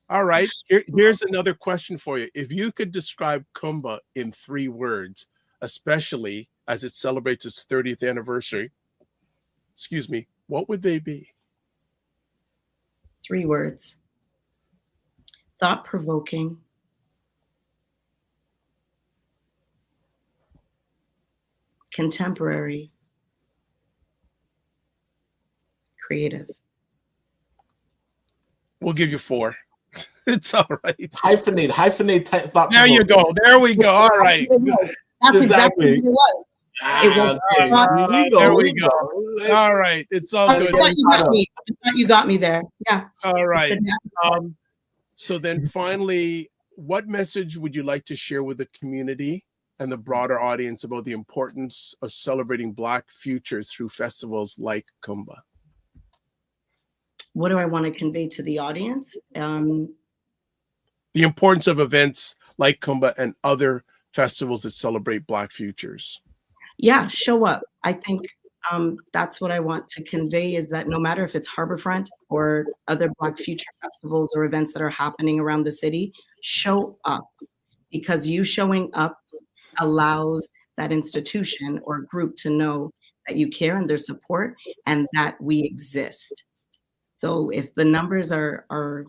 All right. Here's another question for you. If you could describe KUUMBA in 3 words, especially as it celebrates its 30th anniversary, what would they be? 3 words. Thought-provoking. Contemporary. Creative. We'll give you 4. It's all right. Hyphenate type thought. There you go. There we go. All right. That's exactly what it was. It was. Okay. There we go. All right. It's all I good. thought you got me. I thought you got me there. Yeah. All right. So then finally, what message would you like to share with the community and the broader audience about the importance of celebrating Black futures through festivals like KUUMBA? What do I want to convey to the audience? The importance of events like KUUMBA and other festivals that celebrate Black futures. Yeah, show up. I think that's what I want to convey, is that no matter if it's Harborfront or other Black future festivals or events that are happening around the city, show up, because you showing up allows that institution or group to know that you care and there's support and that we exist. So if the numbers are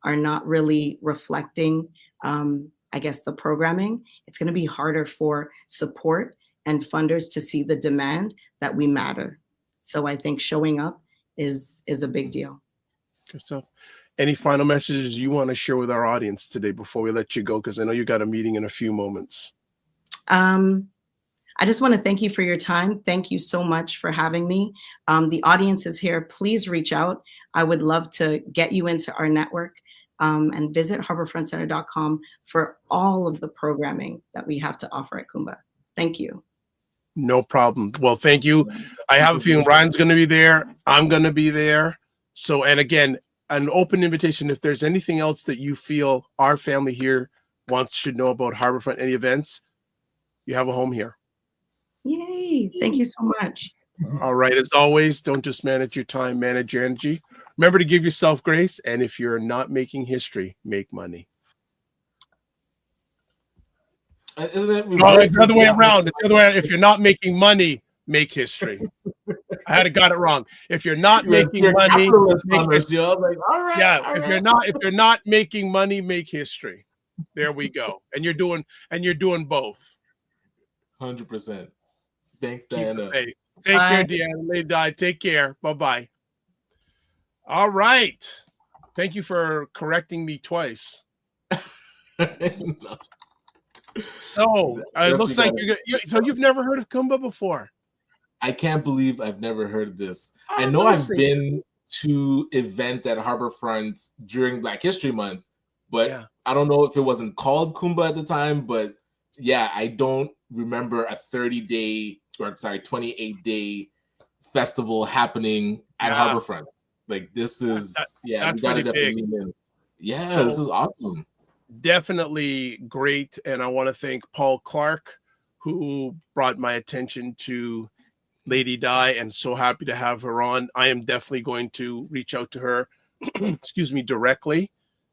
not really reflecting, I guess, the programming, it's going to be harder for support and funders to see the demand that we matter. So I think showing up is a big deal. Good stuff. Any final messages you want to share with our audience today before we let you go? Because I know you got a meeting in a few moments. I just want to thank you for your time. Thank you so much for having me. The audience is here. Please reach out. I would love to get you into our network, and visit harborfrontcenter.com for all of the programming that we have to offer at KUUMBA. Thank you. No problem. Well, thank you. I have a feeling Ryan's going to be there. I'm going to be there. So, and again, an open invitation. If there's anything else that you feel our family here should know about Harborfront, any events, you have a home here. Yay. Thank you so much. All right. As always, don't just manage your time, manage your energy. Remember to give yourself grace. And if you're not making history, make money. Isn't it? No, it's the other way around. It's the other way around. If you're not making money, make history. I got it wrong. If you're not making money, make history. Like, all right, yeah. all If right. you're not making money, make history. There we go. And you're doing both. 100%. Thanks, Diana. Take care, Diana. Lady Di. Take care. Bye-bye. All right. Thank you for correcting me twice. No. So it looks like you've never heard of KUUMBA before. I can't believe I've never heard of this. I know I've been to events at Harborfront during Black History Month, but yeah. I don't know if it wasn't called KUUMBA at the time, but yeah, I don't remember a 28-day festival happening at Harborfront. Like, this is, we gotta definitely lean in. Yeah, so, this is awesome. Definitely great. And I want to thank Paul Clark, who brought my attention to Lady Di, and so happy to have her on. I am definitely going to reach out to her, excuse me, directly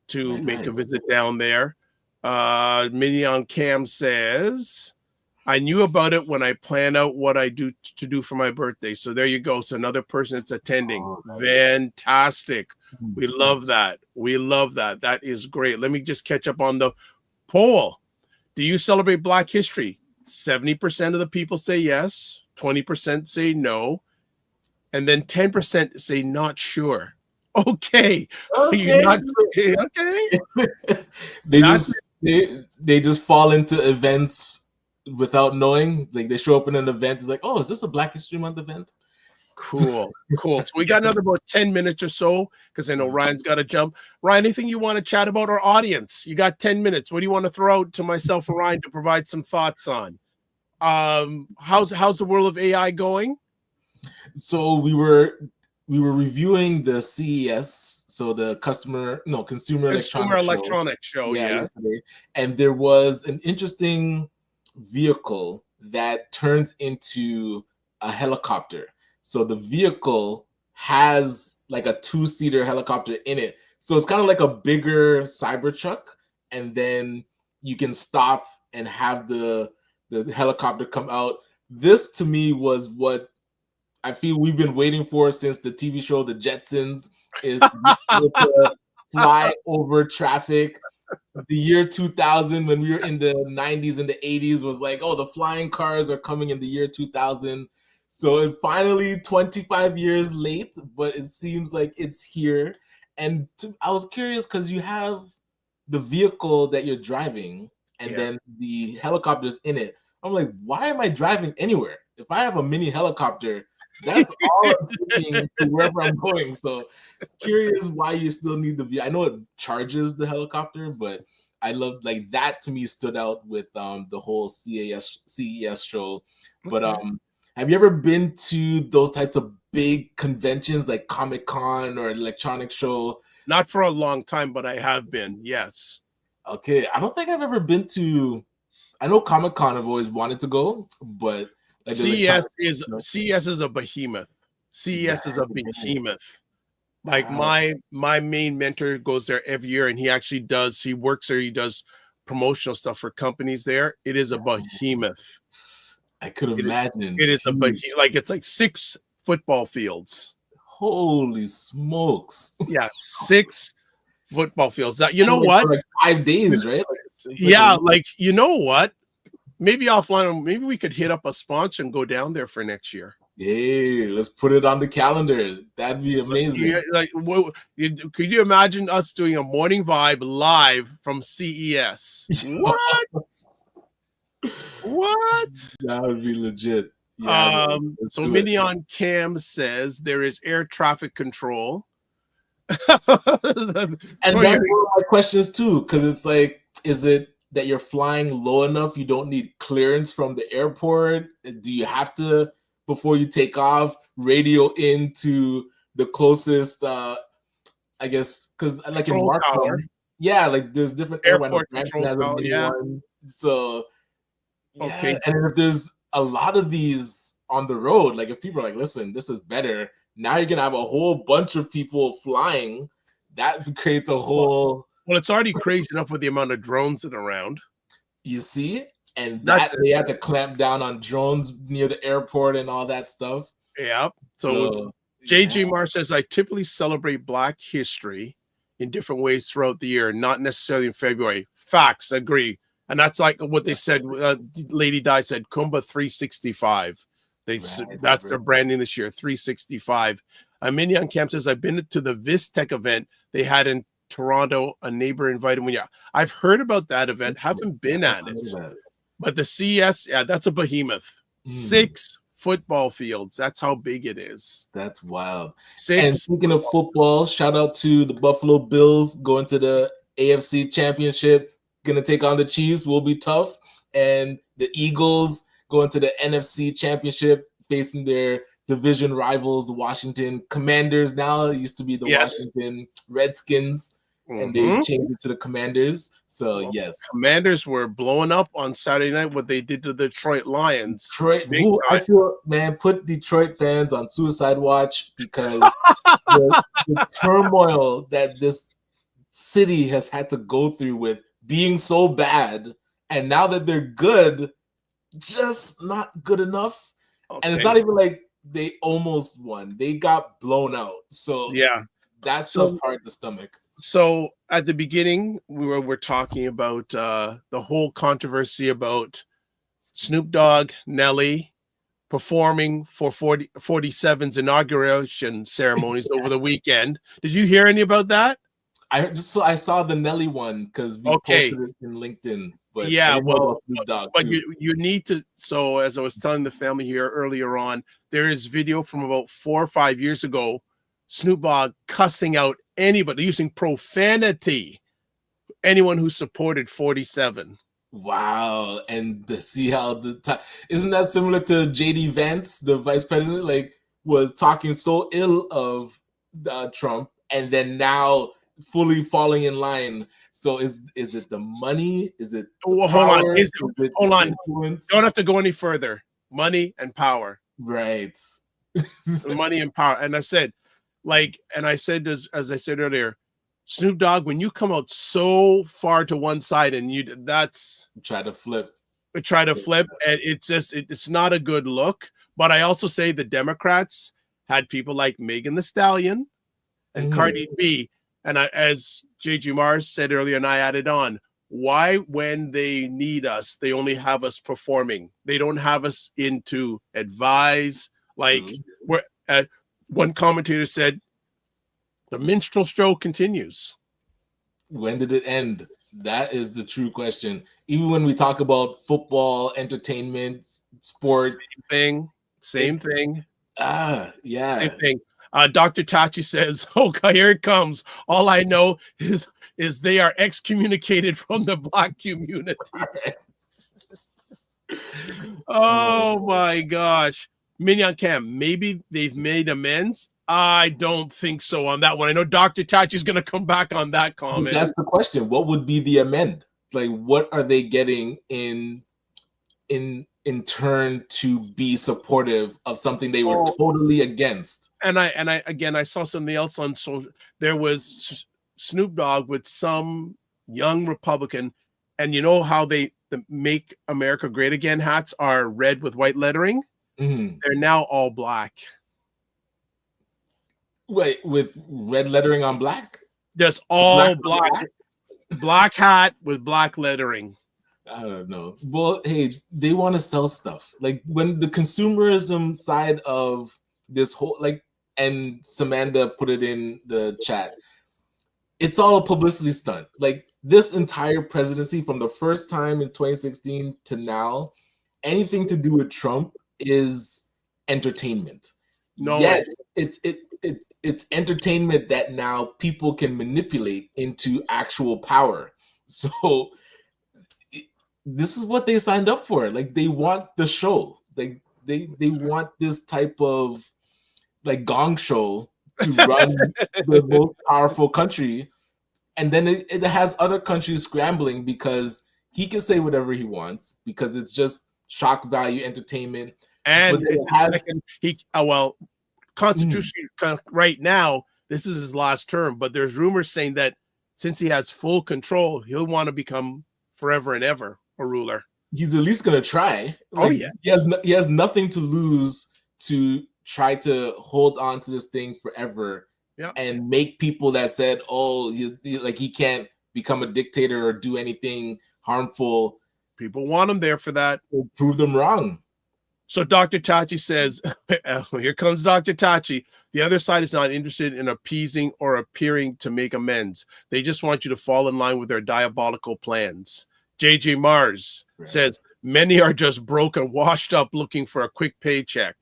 to make a visit down there. Mignon Cam says, I knew about it when I planned out what I do to do for my birthday. So there you go. So another person that's attending. Fantastic. We love that. We love that. That is great. Let me just catch up on the poll. Do you celebrate Black history? 70% of the people say yes. 20% say no. And then 10% say not sure. Okay. Okay. They just fall into events without knowing. Like, they show up in an event, it's like, oh, is this a Black History Month event? Cool. So we got another about 10 minutes or so, because I know Ryan's got to jump. Ryan, anything you want to chat about our audience? You got 10 minutes. What do you want to throw out to myself and Ryan to provide some thoughts on? How's the world of AI going? So we were reviewing the CES, so the Consumer Electronics Show. Yesterday, and there was an interesting vehicle that turns into a helicopter. So the vehicle has like a 2-seater helicopter in it. So it's kind of like a bigger Cybertruck, and then you can stop and have the helicopter come out. This to me was what I feel we've been waiting for since the TV show The Jetsons, is to fly over traffic. The year 2000, when we were in the 90s and the 80s, was like, oh, the flying cars are coming in the year 2000. So it finally, 25 years late, but it seems like it's here. And I was curious because you have the vehicle that you're driving and Yeah. then the helicopter's in it. I'm like, why am I driving anywhere? If I have a mini helicopter, that's all I'm taking to wherever I'm going. So curious why you still need the vehicle. I know it charges the helicopter, but I love, like, that to me stood out with the whole CES show. But have you ever been to those types of big conventions like Comic-Con or electronic show? Not for a long time, but I have been. Yes. Okay, I don't think I've ever been to. I know Comic-Con I've always wanted to go, but like CES is a behemoth. CES is a behemoth. Like my main mentor goes there every year, and he works there. He does promotional stuff for companies there. It is a behemoth. I could imagine. It is a behemoth. Like, it's like 6 football fields. Holy smokes! Yeah, 6 football fields. That, you know what? For like 5 days, right? Yeah, like, you know what? Maybe offline, maybe we could hit up a sponsor and go down there for next year. Hey, let's put it on the calendar. That'd be amazing. Yeah, like, could you imagine us doing a morning vibe live from CES? What? What? That would be legit. Yeah, so Minion Cam says there is air traffic control. And that's one of my questions too, because it's like, is it that you're flying low enough you don't need clearance from the airport? Do you have to, before you take off, radio into the closest I guess, because like in Markham, yeah, like there's different airport control tower, yeah. So yeah, okay. And if there's a lot of these on the road, like if people are like, listen, this is better, now you're gonna have a whole bunch of people flying. That creates a whole. Well, it's already crazy enough with the amount of drones that are around. You see, and that they had to clamp down on drones near the airport and all that stuff. Yeah. So JJ Mar says, I typically celebrate Black history in different ways throughout the year, not necessarily in February. Facts, agree. And that's like what they said. Lady Di said, KUUMBA 365. That's their branding this year, 365. Minion Camp says, I've been to the VisTech event they had in Toronto. A neighbor invited me. Yeah, I've heard about that event. Haven't been at it. But the CES, yeah, that's a behemoth. 6 football fields. That's how big it is. That's wild. 6. And speaking of football, shout out to the Buffalo Bills going to the AFC Championship. Gonna take on the Chiefs. Will be tough. And the Eagles going to the NFC Championship, facing their division rivals, the Washington Commanders. Now it used to be the Washington Redskins, and they changed it to the Commanders. So yes, Commanders were blowing up on Saturday night. What they did to the Detroit Lions. I feel, man, put Detroit fans on suicide watch, because the turmoil that this city has had to go through with being so bad, and now that they're good, just not good enough. Okay. And it's not even like they almost won. They got blown out. So yeah, that stuff's hard to stomach. So at the beginning, we were talking about the whole controversy about Snoop Dogg, Nelly performing for 47's inauguration ceremonies over the weekend. Did you hear any about that? I saw the Nelly one because we posted it in LinkedIn. But yeah, but you need to. So as I was telling the family here earlier on, there is video from about 4 or 5 years ago, Snoop Dogg cussing out anybody, using profanity, anyone who supported 47. Wow. And see how isn't that similar to JD Vance, the vice president, like was talking so ill of Trump, and then now fully falling in line. So is it the money? Is it hold on. Influence? Don't have to go any further. Money and power. Right. Money and power. And I said, as I said earlier, Snoop Dogg, when you come out so far to one side and try to flip, and it's not a good look. But I also say the Democrats had people like Megan Thee Stallion and Cardi B. And as J.G. Mars said earlier, and I added on, why, when they need us, they only have us performing? They don't have us in to advise. Like, one commentator said, the minstrel show continues. When did it end? That is the true question. Even when we talk about football, entertainment, sports, Same thing. Yeah. Same thing. Dr. Tachi says, "Oh, here it comes. All I know is they are excommunicated from the Black community." Oh my gosh. Mignon Cam, maybe they've made amends. I don't think so on that one. I know Dr. Tachi is going to come back on that comment. That's the question. What would be the amend? Like, what are they getting in turn to be supportive of something they were totally against? And I saw something else on. So there was Snoop Dogg with some young Republican, and you know how the Make America Great Again hats are red with white lettering. They're now all black. Wait, with red lettering on black? Just all black hat with black lettering. I don't know. Well, hey, they want to sell stuff. Like when the consumerism side of this whole, like, and Samantha put it in the chat, it's all a publicity stunt. Like this entire presidency from the first time in 2016 to now, anything to do with Trump is entertainment. Yet it's entertainment that now people can manipulate into actual power. So this is what they signed up for. Like they want the show. Like they want this type of like gong show to run the most powerful country. And then it has other countries scrambling because he can say whatever he wants because it's just shock value entertainment. And constitution right now, this is his last term, but there's rumors saying that since he has full control, he'll want to become forever and ever a ruler. He's at least going to try. Like, he has nothing to lose to try to hold on to this thing forever and make people that said, oh, he can't become a dictator or do anything harmful. People want him there for that. Prove them wrong. So Dr. Tachi says, here comes Dr. Tachi. The other side is not interested in appeasing or appearing to make amends. They just want you to fall in line with their diabolical plans. JJ Mars says, many are just broke and washed up looking for a quick paycheck.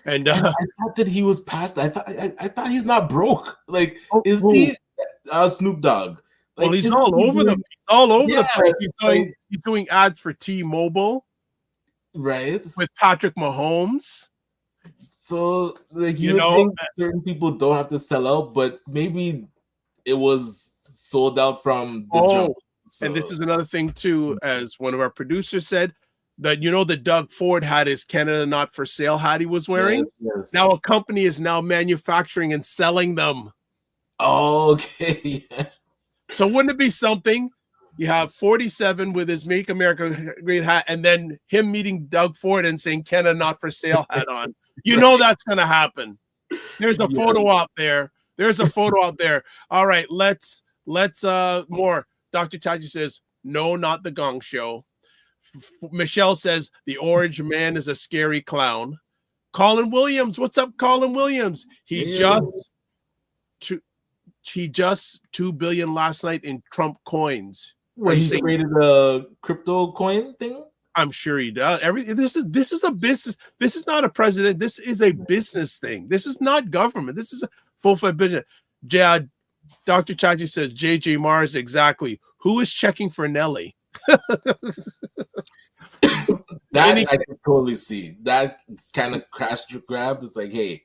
And I thought that he was past. I thought he's not broke. Like, is he Snoop Dogg? Like, well, he's all over the place. He's doing ads for T-Mobile. Right, with Patrick Mahomes. So, like, you think certain people don't have to sell out, but maybe it was sold out from the jump. So. And this is another thing too, as one of our producers said, that that Doug Ford had his Canada Not for Sale hat he was wearing. Yes. Now a company is now manufacturing and selling them. Oh, okay. So wouldn't it be something? You have 47 with his Make America Great hat, and then him meeting Doug Ford and saying Canada Not for Sale hat on. That's going to happen. There's a photo out there. There's a photo out there. All right, let's more. Dr. Tachi says, no, not the Gong Show. Michelle says, the orange man is a scary clown. Colin Williams, what's up, Colin Williams? He just $2 billion last night in Trump coins. What, he created a crypto coin thing? I'm sure he does. This is a business. This is not a president. This is a business thing. This is not government. This is a full-fledged business. Dr. Chachi says, JJ Mars, exactly. Who is checking for Nelly? That I can totally see. That kind of crash grab is like, hey,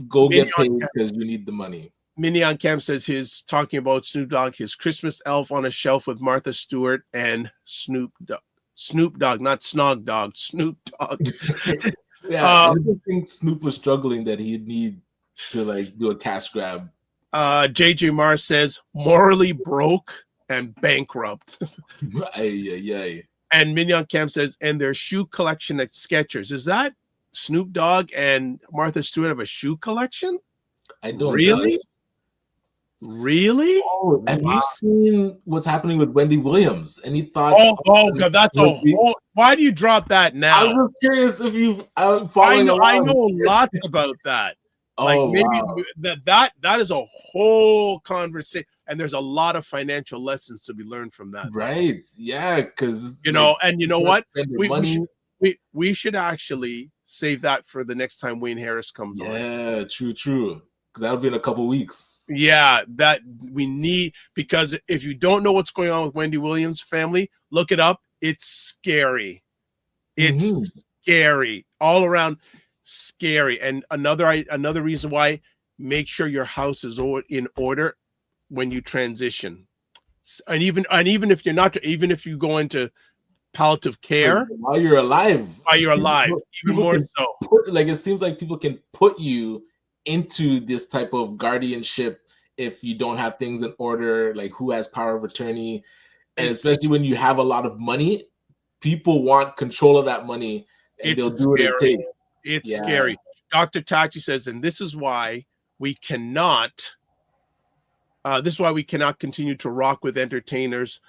go get paid because you need the money. Mignon Cam says he's talking about Snoop Dogg, his Christmas elf on a shelf with Martha Stewart and Snoop Dogg, not Snog Dogg, Snoop Dogg. I think Snoop was struggling that he'd need to like do a cash grab. JJ Mars says morally broke and bankrupt. And Mignon Cam says, and their shoe collection at Skechers. Is that Snoop Dogg and Martha Stewart have a shoe collection? I don't really know. Really? Oh, have you seen what's happening with Wendy Williams? Any thoughts? Oh, God, that's a whole. Why do you drop that now? I was curious if you I know lots about that. Like Oh, maybe wow. that is a whole conversation, and there's a lot of financial lessons to be learned from that. Right. Yeah, because You know, and you know what? spend your We money. we should actually save that for the next time Wayne Harris comes on. Yeah, true. Because that'll be in a couple weeks. Yeah, that we need, because if you don't know what's going on with Wendy Williams' family, look it up. It's scary. It's scary all around, scary. And another reason why, make sure your house is in order when you transition. And even if you're not, even if you go into palliative care, Like, while you're alive, even more can so. It seems like people can put you into this type of guardianship if you don't have things in order, like who has power of attorney. And especially when you have a lot of money, people want control of that money, and they'll do what it takes. It's scary. Dr. Tachi says, and this is why we cannot continue to rock with entertainers.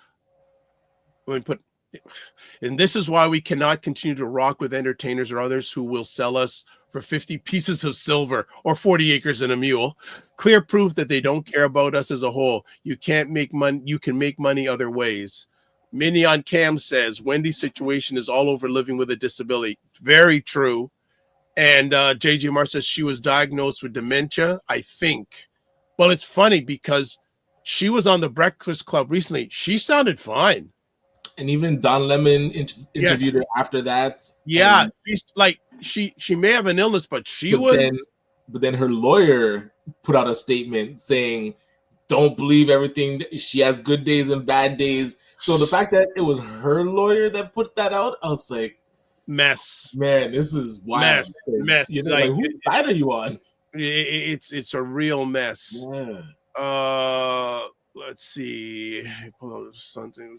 And this is why we cannot continue to rock with entertainers or others who will sell us for 50 pieces of silver or 40 acres and a mule. Clear proof that they don't care about us as a whole. You can't make money. You can make money other ways. Minnie on Cam says, Wendy's situation is all over living with a disability. Very true. And JJ Mar says she was diagnosed with dementia, I think. Well, it's funny because she was on the Breakfast Club recently. She sounded fine. And even Don Lemon interviewed her after that. Yeah, she's like she may have an illness, but then her lawyer put out a statement saying, "Don't believe everything. She has good days and bad days." So the fact that it was her lawyer that put that out, I was like, mess. Man, this is wild. Mess. You know, like whose side are you on? It's a real mess. Yeah. Let's see. Pull out something.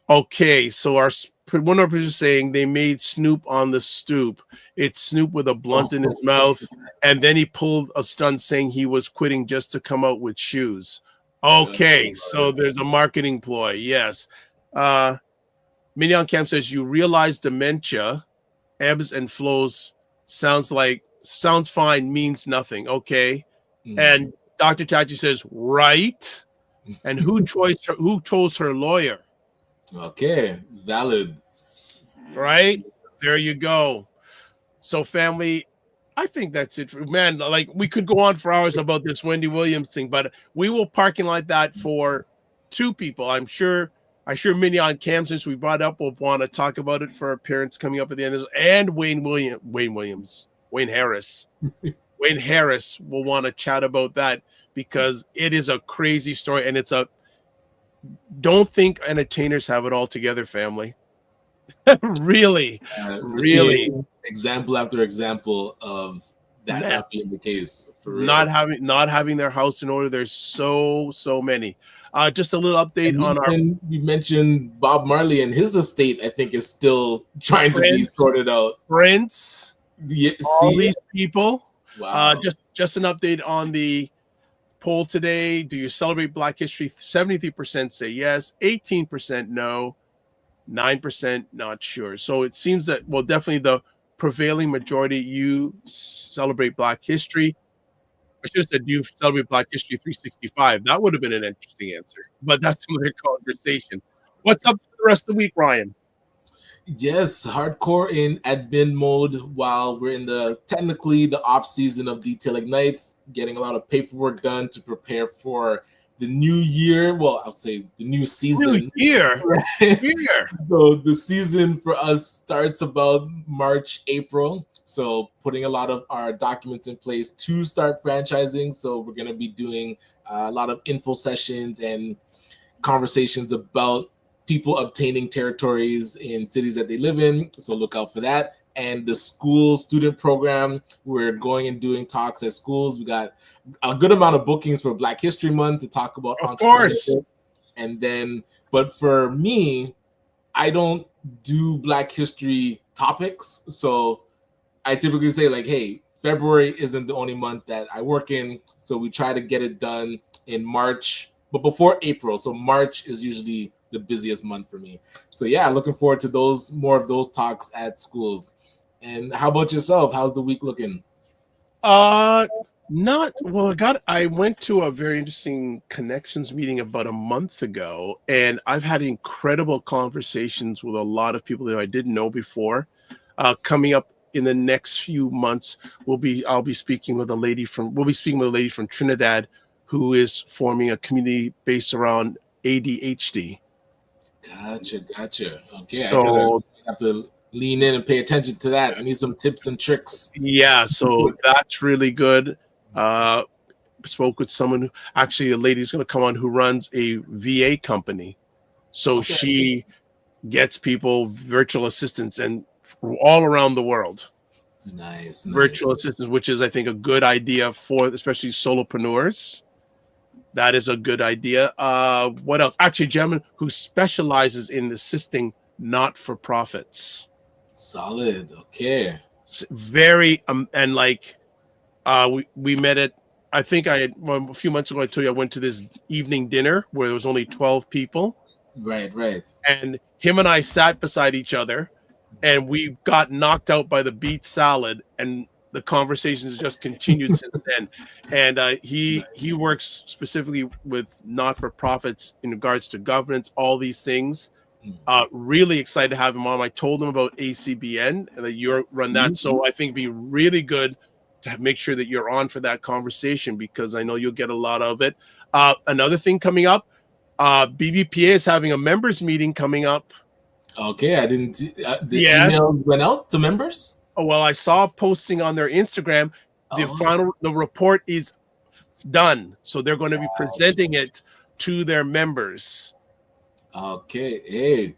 Okay, so one of our producers saying they made Snoop on the stoop. It's Snoop with a blunt in his mouth, and then he pulled a stunt saying he was quitting just to come out with shoes. Okay, so there's a marketing ploy. Yes. Mignon Camp says you realize dementia, ebbs and flows, sounds fine, means nothing. Okay. And Dr. Tachi says, right. And who chose her lawyer? Okay, valid. Right? There you go. So family, I think that's it. Man, like we could go on for hours about this Wendy Williams thing, but we will parking lot that for two people. I'm sure Mignon Cam, since we brought up, will want to talk about it for our parents coming up at the end of this, and Wayne Harris. Wayne Harris will want to chat about that because it is a crazy story, and don't think entertainers have it all together, family. really. Example after example of that not being the case. For real. Not having their house in order. There's so many. Just a little update on you mentioned Bob Marley and his estate. I think is still trying to be sorted out. Prince, all these people. Wow. Just an update on the poll today. Do you celebrate Black History? 73% say yes, 18% no, 9% not sure. So it seems that, well, definitely the prevailing majority, you celebrate Black History. I should have said, do you celebrate Black History 365? That would have been an interesting answer, but that's another conversation. What's up for the rest of the week, Ryan? Yes, hardcore in admin mode while we're in technically the off season of Detail Ignites, getting a lot of paperwork done to prepare for the new year. Well, I'll say the new season. New year. Right? So the season for us starts about March, April. So putting a lot of our documents in place to start franchising. So we're going to be doing a lot of info sessions and conversations about people obtaining territories in cities that they live in. So look out for that. And the school student program, we're going and doing talks at schools. We got a good amount of bookings for Black History Month to talk about entrepreneurship. And then, but for me, I don't do Black History topics. So I typically say like, hey, February isn't the only month that I work in. So we try to get it done in March, but before April. So March is usually the busiest month for me. So yeah, looking forward to more of those talks at schools. And how about yourself? How's the week looking? Not well. I went to a very interesting connections meeting about a month ago, and I've had incredible conversations with a lot of people that I didn't know before. Coming up in the next few months, I'll be speaking with a lady from Trinidad who is forming a community based around ADHD. Gotcha. Okay, So I have to lean in and pay attention to that. I need some tips and tricks. yeah, so that's really good. Spoke with someone who actually, a lady's going to come on who runs a VA company. So she gets people virtual assistants and all around the world. Nice. Virtual assistants, which is I think a good idea for especially solopreneurs. That is a good idea. What else? Actually, a gentleman who specializes in assisting not-for-profits. Solid. Okay. Very and like we met at, I think a few months ago I told you I went to this evening dinner where there was only 12 people. Right. And him and I sat beside each other and we got knocked out by the beet salad, and the conversations just continued since then. And he works specifically with not-for-profits in regards to governance, all these things. Really excited to have him on. I told him about ACBN and that you run that. So I think it'd be really good to make sure that you're on for that conversation, because I know you'll get a lot of it. Another thing coming up, BBPA is having a members meeting coming up. Okay, I didn't. The email went out to members. Oh, well, I saw a posting on their Instagram. The report is done, so they're going to be presenting it to their members. Okay, hey,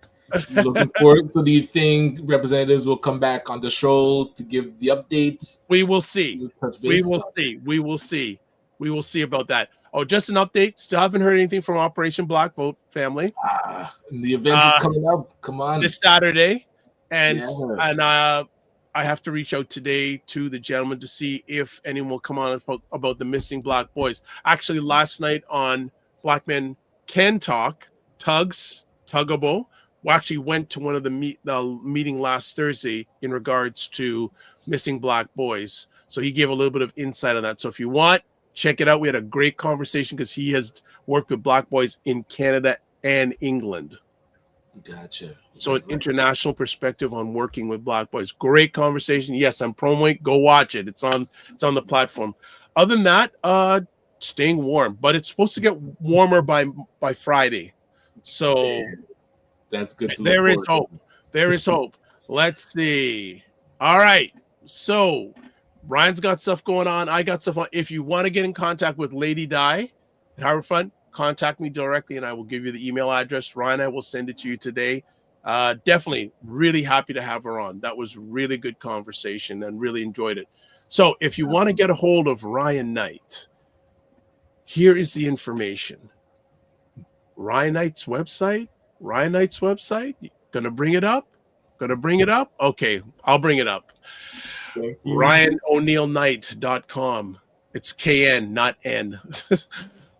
looking forward. So, do you think representatives will come back on the show to give the updates? We will see. We will see about that. Oh, just an update. Still haven't heard anything from Operation Black Vote family. The event is coming up. Come on, this Saturday, and I have to reach out today to the gentleman to see if anyone will come on about the missing Black boys. Actually, last night on Black Men Can Talk, Tuggable, actually went to one of the meeting last Thursday in regards to missing Black boys. So he gave a little bit of insight on that. So if you want, check it out. We had a great conversation because he has worked with Black boys in Canada and England. Gotcha. So an international perspective on working with Black boys. Great conversation. Yes, I'm promoting. Go watch it. It's on the platform. Other than that, staying warm, but it's supposed to get warmer by Friday. So that's good. There is hope. There is hope. Let's see. All right. So Ryan's got stuff going on. I got stuff on. If you want to get in contact with Lady Di at Harbourfront, contact me directly and I will give you the email address. Ryan, I will send it to you today. Definitely really happy to have her on. That was really good conversation and really enjoyed it. So if you want to get a hold of Ryan Knight, here is the information. Ryan Knight's website. Gonna bring it up? Okay, I'll bring it up. RyanOneilKnight.com. It's KN, not N.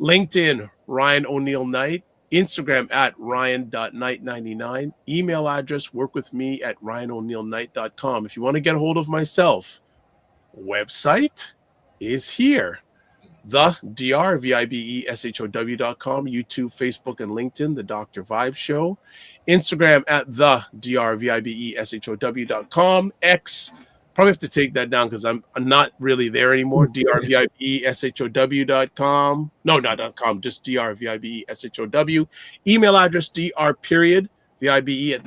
LinkedIn, Ryan Oneil Knight. Instagram at Ryan.Knight99. Email address, workwithme@RyanOneilKnight.com. If you want to get a hold of myself, website is here. The drvibeshow.com, YouTube, Facebook, and LinkedIn, The Dr. Vibe Show. Instagram at the drvibeshow.com. X, probably have to take that down because I'm not really there anymore. drvibeshow.com. No, not .com, just drvibeshow. Email address dr.vibe@the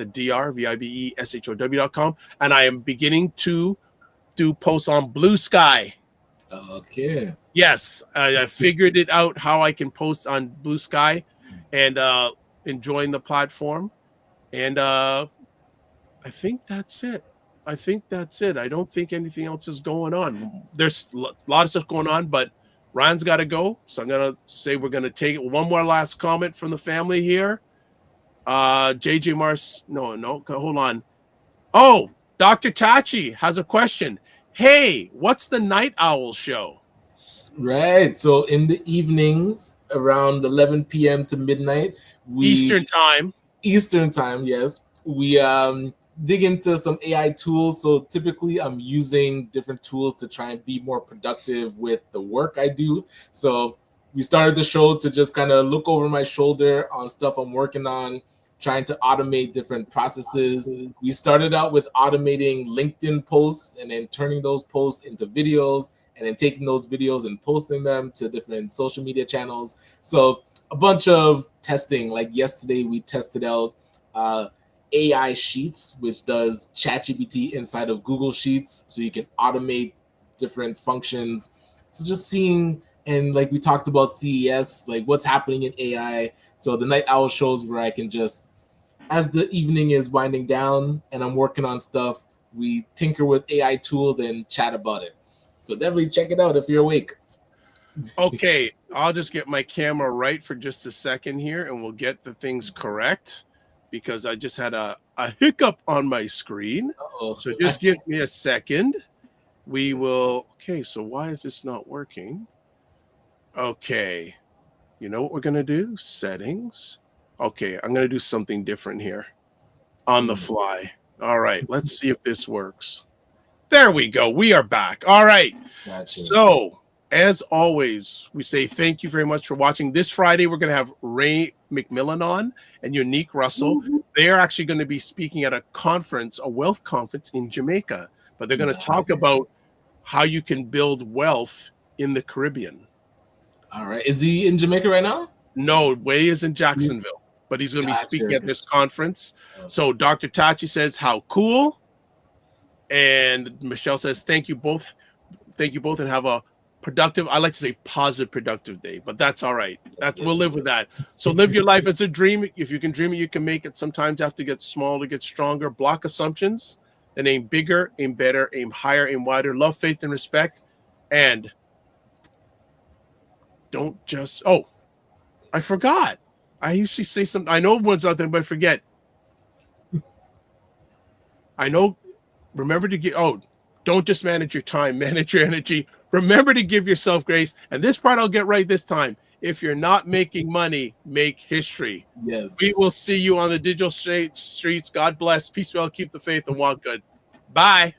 drvibeshow.com. And I am beginning to do posts on Blue Sky. Okay. Yes, I figured it out how I can post on Blue Sky and enjoying the platform. And I think that's it. I don't think anything else is going on. There's a lot of stuff going on, but Ryan's got to go. So I'm going to say we're going to take one more last comment from the family here. JJ Mars. No, hold on. Oh, Dr. Tachi has a question. Hey, what's the Night Owl show? Right. So in the evenings around 11 p.m. to midnight, Eastern time, yes. We dig into some AI tools. So typically I'm using different tools to try and be more productive with the work I do. So we started the show to just kind of look over my shoulder on stuff I'm working on, trying to automate different processes. We started out with automating LinkedIn posts and then turning those posts into videos and then taking those videos and posting them to different social media channels. So a bunch of testing. Like yesterday, we tested out AI Sheets, which does ChatGPT inside of Google Sheets, so you can automate different functions. So just seeing, and like we talked about CES, like what's happening in AI. So the Night Owl shows where I can just, as the evening is winding down and I'm working on stuff, we tinker with AI tools and chat about it. So definitely check it out if you're awake. Okay, I'll just get my camera right for just a second here and we'll get the things correct because I just had a hiccup on my screen. Uh-oh. So just give me a second. We will, okay, so why is this not working? Okay, you know what we're gonna do? Settings. Okay, I'm gonna do something different here on the fly. All right, let's see if this works. There we go. We are back. All right. Gotcha. So, as always, we say thank you very much for watching. This Friday, we're going to have Ray McMillan on and Unique Russell. They are actually going to be speaking at a conference, a wealth conference in Jamaica. But they're going to talk about how you can build wealth in the Caribbean. All right. Is he in Jamaica right now? No, Way is in Jacksonville, but he's going to be speaking at this conference. So Dr. Tachi says, how cool. And Michelle says, thank you both. Thank you both and have a productive, I like to say positive, productive day, but that's all right. We'll live with that. So live your life as a dream. If you can dream it, you can make it. Sometimes you have to get small to get stronger. Block assumptions and aim bigger, aim better, aim higher, aim wider. Love, faith, and respect. And don't just, oh, I forgot. I usually say something. I know one's out there, but I forget. I know, remember to get, don't just manage your time, manage your energy. Remember to give yourself grace. And this part I'll get right this time. If you're not making money, make history. Yes. We will see you on the digital streets. God bless. Peace, well, keep the faith, and walk good. Bye.